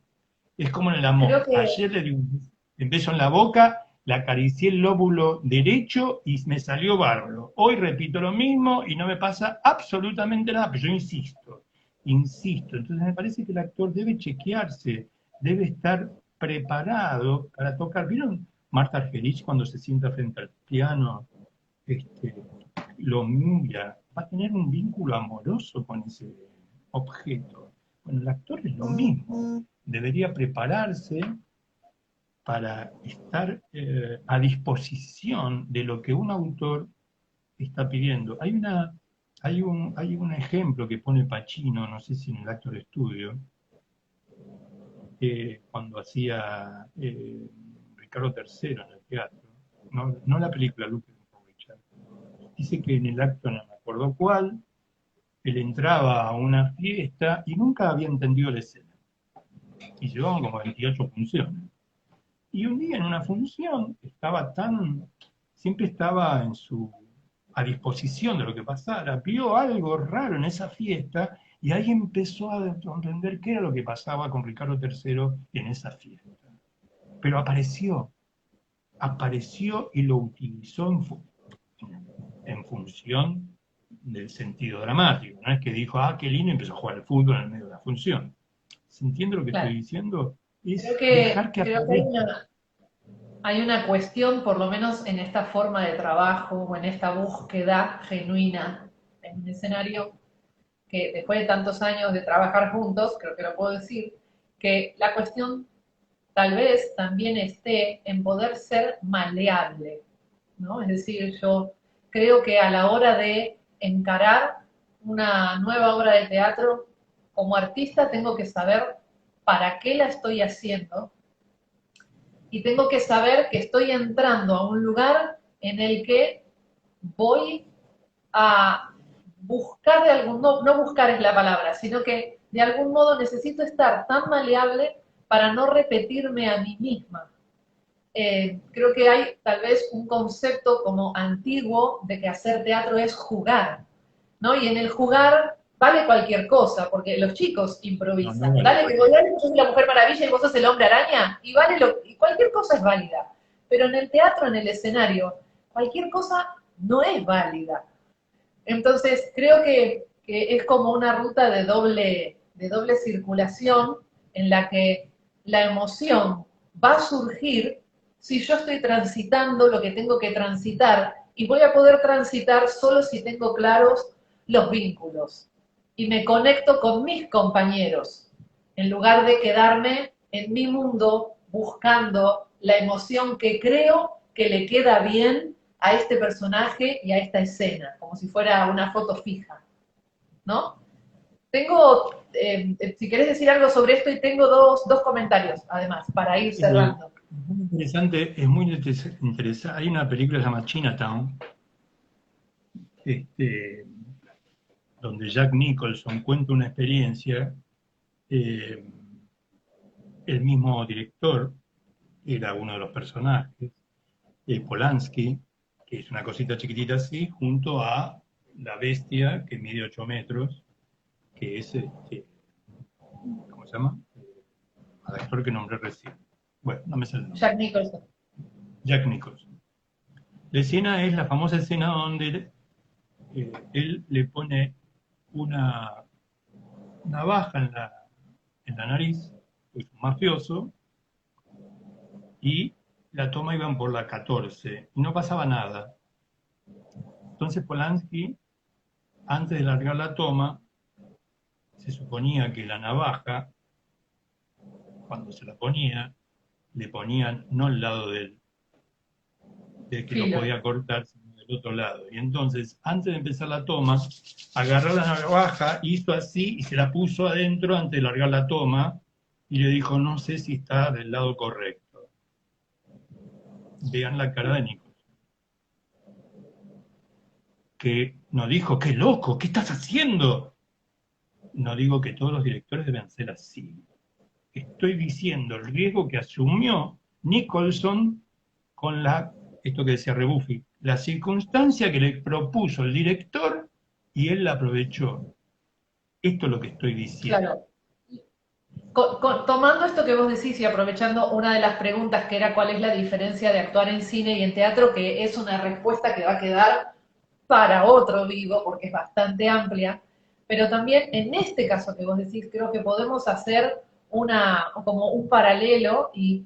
Es como en el Creo amor. que Ayer le di un beso en la boca, le acaricié el lóbulo derecho y me salió bárbaro. Hoy repito lo mismo y no me pasa absolutamente nada, pero yo insisto. Entonces me parece que el actor debe chequearse, debe estar preparado para tocar. ¿Vieron Marta Argerich cuando se sienta frente al piano? Lo mira, va a tener un vínculo amoroso con ese objeto. Bueno, el actor es lo mismo. Debería prepararse para estar a disposición de lo que un autor está pidiendo. Hay un ejemplo que pone Pacino, no sé si en el Actor Studio, cuando hacía Ricardo III en el teatro, no la película Luke Richard. Dice que en el acto, no me acuerdo cuál, él entraba a una fiesta y nunca había entendido la escena. Y llevaban como 28 funciones. Y un día en una función siempre estaba a disposición de lo que pasara, vio algo raro en esa fiesta y ahí empezó a comprender qué era lo que pasaba con Ricardo III en esa fiesta. Pero apareció y lo utilizó en función del sentido dramático. No es que dijo, qué lindo, y empezó a jugar al fútbol en el medio de la función. ¿Se entiende lo que estoy claro. diciendo? Es Creo dejar que que aparezca. hay una cuestión, por lo menos en esta forma de trabajo o en esta búsqueda genuina en un escenario, que después de tantos años de trabajar juntos, creo que lo puedo decir, que la cuestión tal vez también esté en poder ser maleable, ¿no? Es decir, yo creo que a la hora de encarar una nueva obra de teatro, como artista tengo que saber para qué la estoy haciendo y tengo que saber que estoy entrando a un lugar en el que voy a buscar de algún modo, no buscar es la palabra, sino que de algún modo necesito estar tan maleable para no repetirme a mí misma. Creo que hay tal vez un concepto como antiguo de que hacer teatro es jugar, ¿no? Y en el jugar vale cualquier cosa, porque los chicos No, no improvisan. vale Dale que vos sos la Mujer Maravilla y vos sos el Hombre Araña, y cualquier cosa es válida. Pero en el teatro, en el escenario, cualquier cosa no es válida. Entonces, creo que es como una ruta de doble circulación en la que la emoción va a surgir si yo estoy transitando lo que tengo que transitar, y voy a poder transitar solo si tengo claros los vínculos y me conecto con mis compañeros, en lugar de quedarme en mi mundo buscando la emoción que creo que le queda bien a este personaje y a esta escena, como si fuera una foto fija, ¿no? Tengo, si querés decir algo sobre esto, y tengo dos comentarios, además, para ir cerrando. Muy interesante, es muy interesante. Hay una película que se llama Chinatown, este, donde Jack Nicholson cuenta una experiencia. El mismo director era uno de los personajes, Polanski, que es una cosita chiquitita así, junto a la bestia que mide 8 metros, que es, ¿cómo se llama? Al actor que nombré recién. Bueno, no me sale el nombre. Jack Nicholson. Jack Nicholson. La escena es la famosa escena donde él le pone una navaja en la nariz, es un mafioso, y la toma iban por la 14, y no pasaba nada. Entonces Polanski, antes de largar la toma, se suponía que la navaja, cuando se la ponía, le ponían no al lado del que lo podía cortar, sino del otro lado. Y entonces, antes de empezar la toma, agarró la navaja, hizo así y se la puso adentro antes de largar la toma, y le dijo, no sé si está del lado correcto. Vean la cara de Nicholson. Que no dijo, qué loco, ¿qué estás haciendo? No digo que todos los directores deben ser así. Estoy diciendo el riesgo que asumió Nicholson con esto que decía Rebuffi, la circunstancia que le propuso el director y él la aprovechó. Esto es lo que estoy diciendo. Claro. Tomando esto que vos decís y aprovechando una de las preguntas que era cuál es la diferencia de actuar en cine y en teatro, que es una respuesta que va a quedar para otro vivo porque es bastante amplia, pero también en este caso que vos decís, creo que podemos hacer como un paralelo, y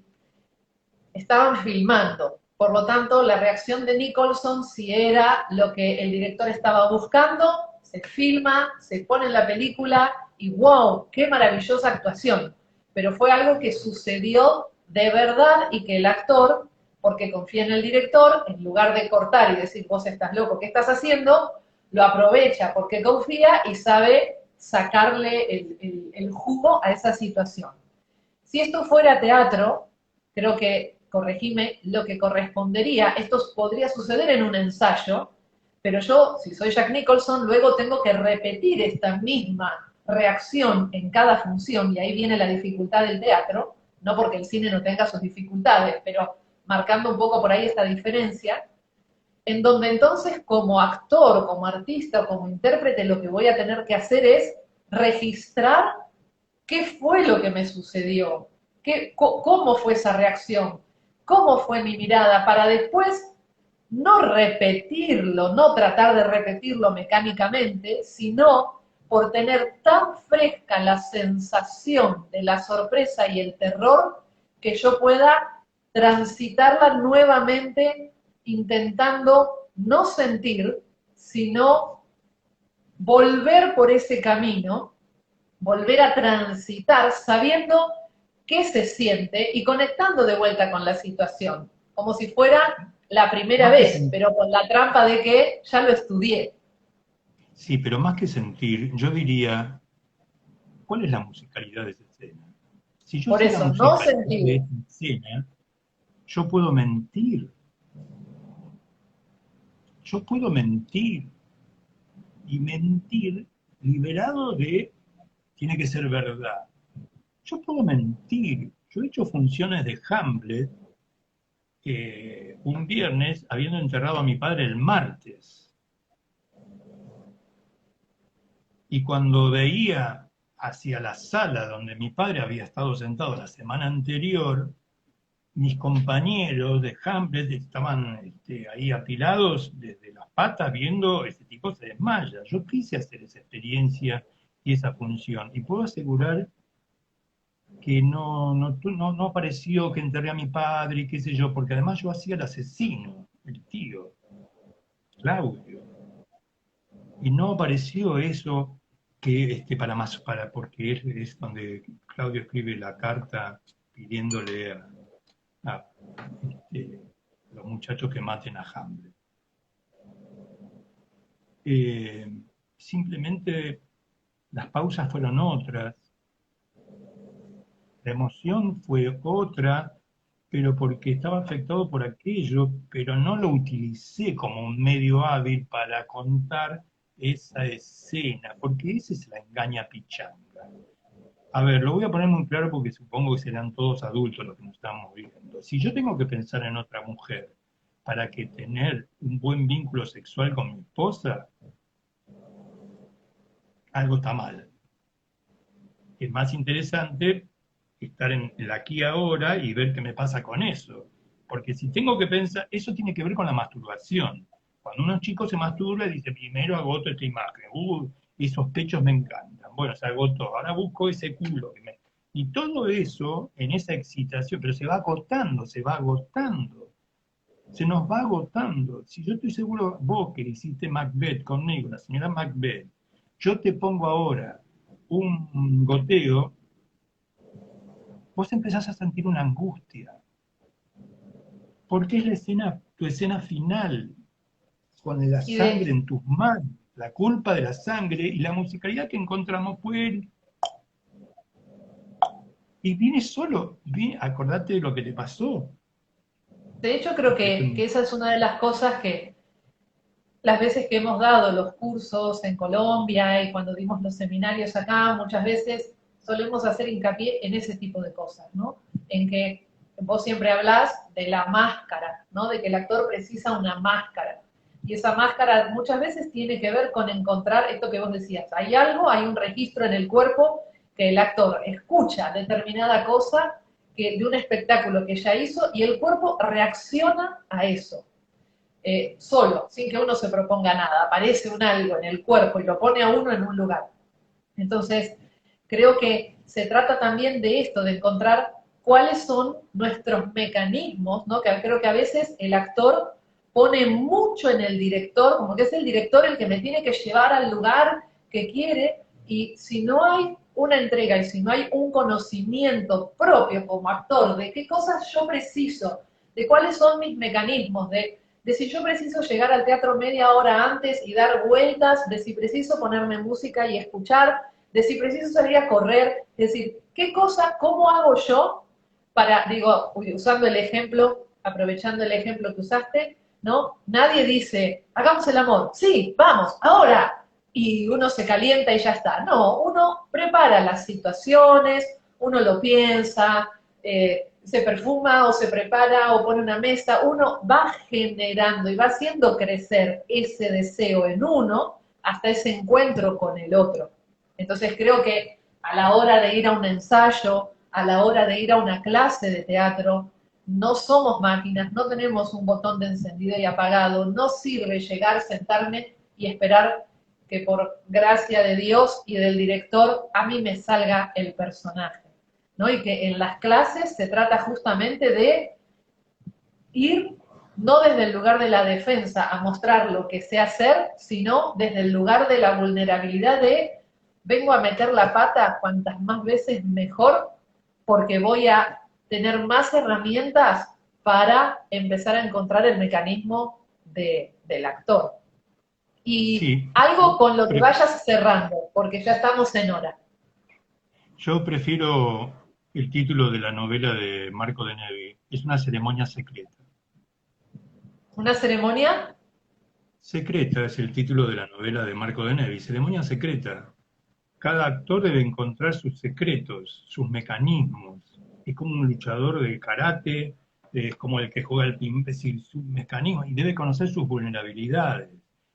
estaban filmando. Por lo tanto, la reacción de Nicholson, si era lo que el director estaba buscando, se filma, se pone en la película y ¡wow! ¡Qué maravillosa actuación! Pero fue algo que sucedió de verdad y que el actor, porque confía en el director, en lugar de cortar y decir, vos estás loco, ¿qué estás haciendo?, lo aprovecha porque confía y sabe sacarle el jugo a esa situación. Si esto fuera teatro, creo que, corregime, lo que correspondería, esto podría suceder en un ensayo, pero yo, si soy Jack Nicholson, luego tengo que repetir esta misma reacción en cada función, y ahí viene la dificultad del teatro, no porque el cine no tenga sus dificultades, pero marcando un poco por ahí esta diferencia, en donde entonces como actor, como artista o como intérprete, lo que voy a tener que hacer es registrar qué fue lo que me sucedió, cómo fue esa reacción, cómo fue mi mirada, para después no repetirlo, no tratar de repetirlo mecánicamente, sino por tener tan fresca la sensación de la sorpresa y el terror, que yo pueda transitarla nuevamente intentando no sentir, sino volver por ese camino, volver a transitar sabiendo qué se siente y conectando de vuelta con la situación, como si fuera la primera vez, pero con la trampa de que ya lo estudié. Sí, pero más que sentir, yo diría, ¿cuál es la musicalidad de esa escena? Si yo Por sé la eso, no musicalidad de sentir. esa escena, yo puedo mentir. Yo puedo mentir. Y mentir liberado de, tiene que ser verdad. Yo puedo mentir. Yo he hecho funciones de Hamlet un viernes habiendo enterrado a mi padre el martes. Y cuando veía hacia la sala donde mi padre había estado sentado la semana anterior, mis compañeros de Hamlet estaban ahí apilados desde las patas viendo ese tipo se desmaya. Yo quise hacer esa experiencia y esa función. Y puedo asegurar que no apareció que enterré a mi padre y qué sé yo, porque además yo hacía el asesino, el tío, Claudio, y no apareció eso que porque es donde Claudio escribe la carta pidiéndole a, este, los muchachos que maten a Hamlet. Simplemente las pausas fueron otras, la emoción fue otra, pero porque estaba afectado por aquello, pero no lo utilicé como un medio hábil para contar esa escena, porque esa es la engaña pichanga. A ver, lo voy a poner muy claro porque supongo que serán todos adultos los que nos estamos viendo. Si yo tengo que pensar en otra mujer para que tener un buen vínculo sexual con mi esposa, algo está mal. Es más interesante estar en el aquí y ahora y ver qué me pasa con eso. Porque si tengo que pensar, eso tiene que ver con la masturbación. Cuando unos chicos se masturba, dice, primero agoto esta imagen, esos pechos me encantan, bueno, se agotó, ahora busco ese culo. Y todo eso, en esa excitación, pero se va agotando, se va agotando, se nos va agotando. Si yo estoy seguro, vos que hiciste Macbeth conmigo, la señora Macbeth, yo te pongo ahora un goteo, vos empezás a sentir una angustia, porque es la escena, tu escena final, con la Y sangre de, en tus manos, la culpa de la sangre y la musicalidad que encontramos fue él. Y viene solo, acordate de lo que te pasó. de hecho, creo que esa es una de las cosas que las veces que hemos dado los cursos en Colombia y cuando dimos los seminarios acá, muchas veces solemos hacer hincapié en ese tipo de cosas, ¿no? En que vos siempre hablás de la máscara, ¿no? De que el actor precisa una máscara. Y esa máscara muchas veces tiene que ver con encontrar esto que vos decías. Hay algo, hay un registro en el cuerpo que el actor escucha determinada cosa de un espectáculo que ya hizo y el cuerpo reacciona a eso solo, sin que uno se proponga nada. Aparece un algo en el cuerpo y lo pone a uno en un lugar. Entonces, creo que se trata también de esto, de encontrar cuáles son nuestros mecanismos, ¿no? Que creo que a veces el actor pone mucho en el director, como que es el director el que me tiene que llevar al lugar que quiere, y si no hay una entrega y si no hay un conocimiento propio como actor de qué cosas yo preciso, de cuáles son mis mecanismos, de si yo preciso llegar al teatro media hora antes y dar vueltas, de si preciso ponerme música y escuchar, de si preciso salir a correr, es decir, qué cosa, cómo hago yo para, digo, usando el ejemplo, aprovechando el ejemplo que usaste, ¿no? Nadie dice, hagamos el amor, sí, vamos, ahora, y uno se calienta y ya está. No, uno prepara las situaciones, uno lo piensa, se perfuma o se prepara o pone una mesa, uno va generando y va haciendo crecer ese deseo en uno hasta ese encuentro con el otro. Entonces creo que a la hora de ir a un ensayo, a la hora de ir a una clase de teatro, no somos máquinas, no tenemos un botón de encendido y apagado, no sirve llegar, sentarme y esperar que por gracia de Dios y del director a mí me salga el personaje, ¿no? Y que en las clases se trata justamente de ir no desde el lugar de la defensa a mostrar lo que sé hacer, sino desde el lugar de la vulnerabilidad de vengo a meter la pata cuantas más veces mejor, porque voy a tener más herramientas para empezar a encontrar el mecanismo del actor. Y Sí, algo con lo que vayas cerrando, porque ya estamos en hora. yo prefiero el título de la novela de Marco de Nevi, es una ceremonia secreta. Una ceremonia, Secreta es el título de la novela de Marco de Nevi, ceremonia secreta. Cada actor debe encontrar sus secretos, sus mecanismos. Es como un luchador de karate, es como el que juega al ping, es decir, sus mecanismos, y debe conocer sus vulnerabilidades.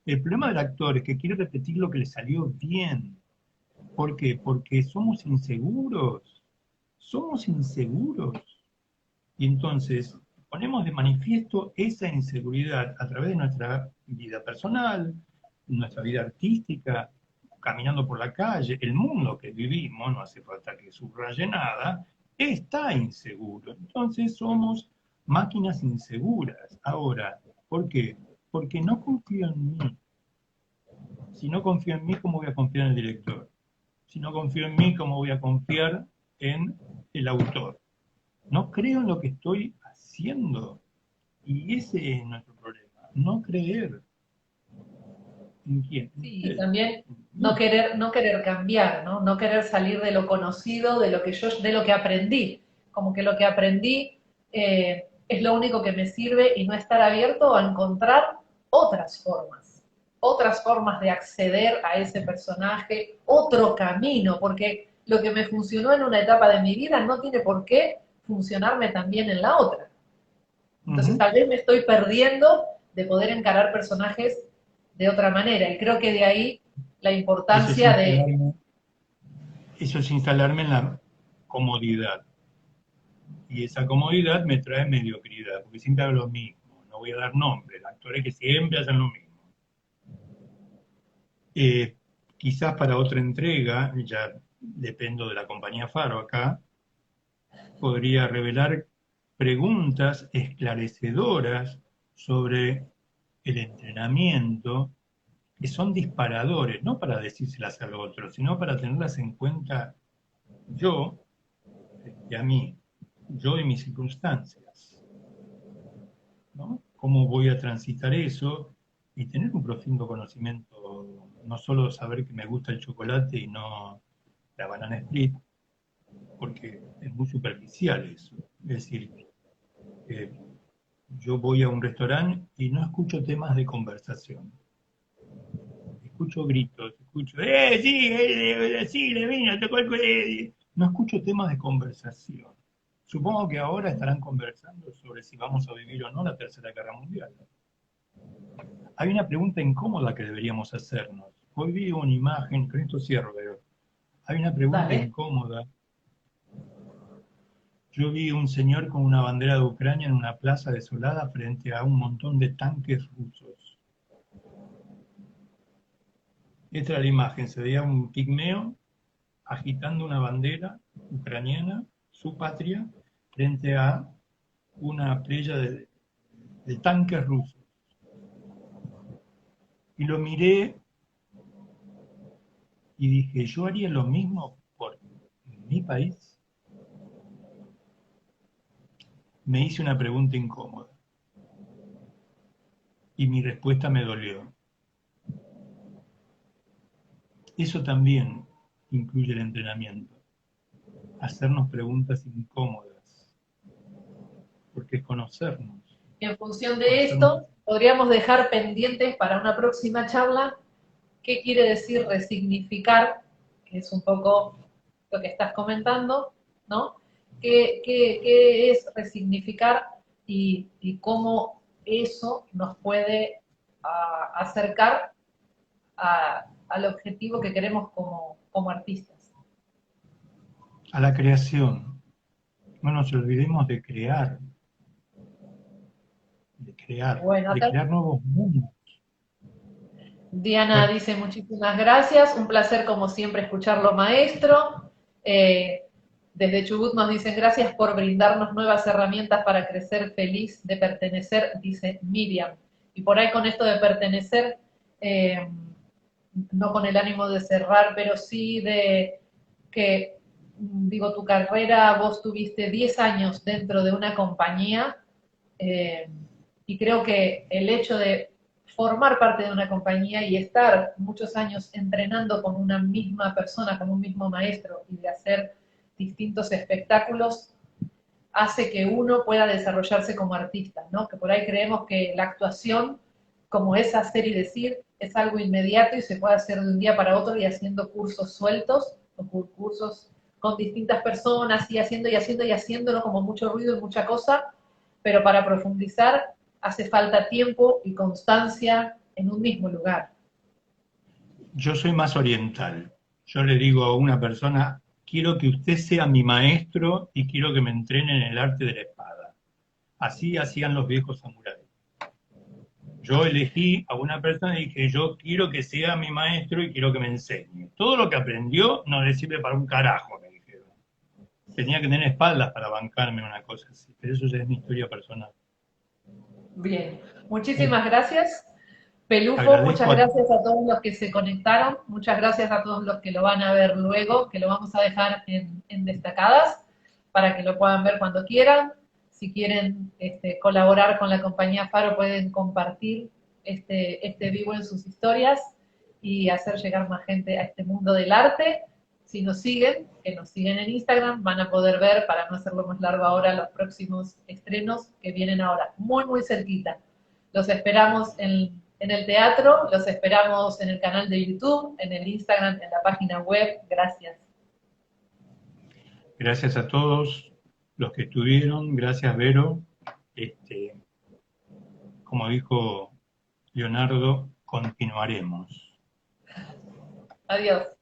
El problema del actor es que quiere repetir lo que le salió bien. ¿Por qué? Porque somos inseguros. Somos inseguros. Y entonces ponemos de manifiesto esa inseguridad a través de nuestra vida personal, nuestra vida artística, caminando por la calle, el mundo que vivimos, no hace falta que subraye nada, está inseguro. Entonces somos máquinas inseguras. Ahora, ¿por qué? Porque no confío en mí. Si no confío en mí, ¿cómo voy a confiar en el director? Si no confío en mí, ¿cómo voy a confiar en el autor? No creo en lo que estoy haciendo. Y ese es nuestro problema. No creer. ¿En quién? En Sí, y ustedes. también En mí. no querer cambiar, ¿no? No querer salir de lo conocido, de lo que aprendí. Como que lo que aprendí es lo único que me sirve y no estar abierto a encontrar otras formas de acceder a ese personaje, otro camino, porque lo que me funcionó en una etapa de mi vida no tiene por qué funcionarme también en la otra. Entonces Ujú. tal vez me estoy perdiendo de poder encarar personajes de otra manera. Y creo que de ahí la Eso es importancia de, instalarme, eso es instalarme en la comodidad. Y esa comodidad me trae mediocridad, porque siempre hago lo mismo. No voy a dar nombres, actores que siempre hacen lo mismo. Eh, Quizás para otra entrega, ya dependo de la compañía Faro acá, podría revelar preguntas esclarecedoras sobre el entrenamiento, que son disparadores, no para decírselas al otro, sino para tenerlas en cuenta yo, frente a mí, yo y mis circunstancias, ¿no? ¿Cómo voy a transitar eso? Y tener un profundo conocimiento, no solo saber que me gusta el chocolate y no la banana split, porque es muy superficial eso. Es decir, eh, yo voy a un restaurante y no escucho temas de conversación. Escucho gritos, escucho, sí, sí, le vino, tocó No escucho temas de conversación. Supongo que ahora estarán conversando sobre si vamos a vivir o no la Tercera Guerra Mundial. Hay una pregunta incómoda que deberíamos hacernos. Hoy vi una imagen, con esto cierro, pero hay una pregunta dale, incómoda. Yo vi un señor con una bandera de Ucrania en una plaza desolada frente a un montón de tanques rusos. Esta era la imagen, se veía un pigmeo agitando una bandera ucraniana, su patria, frente a una playa de tanques rusos. Y lo miré y dije, ¿yo haría lo mismo por mi país? Me hice una pregunta incómoda y mi respuesta me dolió. Eso también incluye el entrenamiento, hacernos preguntas incómodas, porque es conocernos, en función de conocernos. esto, podríamos dejar pendientes para una próxima charla qué quiere decir resignificar, que es un poco lo que estás comentando, ¿no? ¿Qué es resignificar y cómo eso nos puede acercar al objetivo que queremos como artistas? A la creación. No nos olvidemos Bueno, de acá crear nuevos mundos. Diana Bueno, dice muchísimas gracias, un placer como siempre escucharlo, maestro. Eh, Desde Chubut nos dicen gracias por brindarnos nuevas herramientas para crecer feliz de pertenecer, dice Miriam. Y por ahí con esto de pertenecer, eh, no con el ánimo de cerrar, pero sí de que, digo, tu carrera, vos tuviste 10 años dentro de una compañía, eh, y creo que el hecho de formar parte de una compañía y estar muchos años entrenando con una misma persona, con un mismo maestro, y de hacer distintos espectáculos, hace que uno pueda desarrollarse como artista, ¿no? Que por ahí creemos que la actuación, como es hacer y decir, es algo inmediato y se puede hacer de un día para otro y haciendo cursos sueltos, o cursos con distintas personas y haciendo y haciendo y haciéndolo como mucho ruido y mucha cosa, pero para profundizar hace falta tiempo y constancia en un mismo lugar. yo soy más oriental. Yo le digo a una persona, quiero que usted sea mi maestro y quiero que me entrene en el arte de la espada. Así hacían los viejos samuráis. Yo elegí a una persona y dije, yo quiero que sea mi maestro y quiero que me enseñe. Todo lo que aprendió no le sirve para un carajo, me dijeron. tenía que tener espaldas para bancarme una cosa así, pero eso ya es mi historia personal. Bien, muchísimas gracias. Pelufo, muchas Agradezco a gracias a todos los que se conectaron, muchas gracias a todos los que lo van a ver luego, que lo vamos a dejar en destacadas para que lo puedan ver cuando quieran. Si quieren colaborar con la compañía Faro, pueden compartir este vivo en sus historias y hacer llegar más gente a este mundo del arte. Si nos siguen, que nos siguen en Instagram, van a poder ver, para no hacerlo más largo ahora, los próximos estrenos que vienen ahora, muy, muy cerquita. Los esperamos en el teatro, los esperamos en el canal de YouTube, en el Instagram, en la página web. Gracias. Gracias a todos los que estuvieron, gracias Vero. Como dijo Leonardo, continuaremos. Adiós.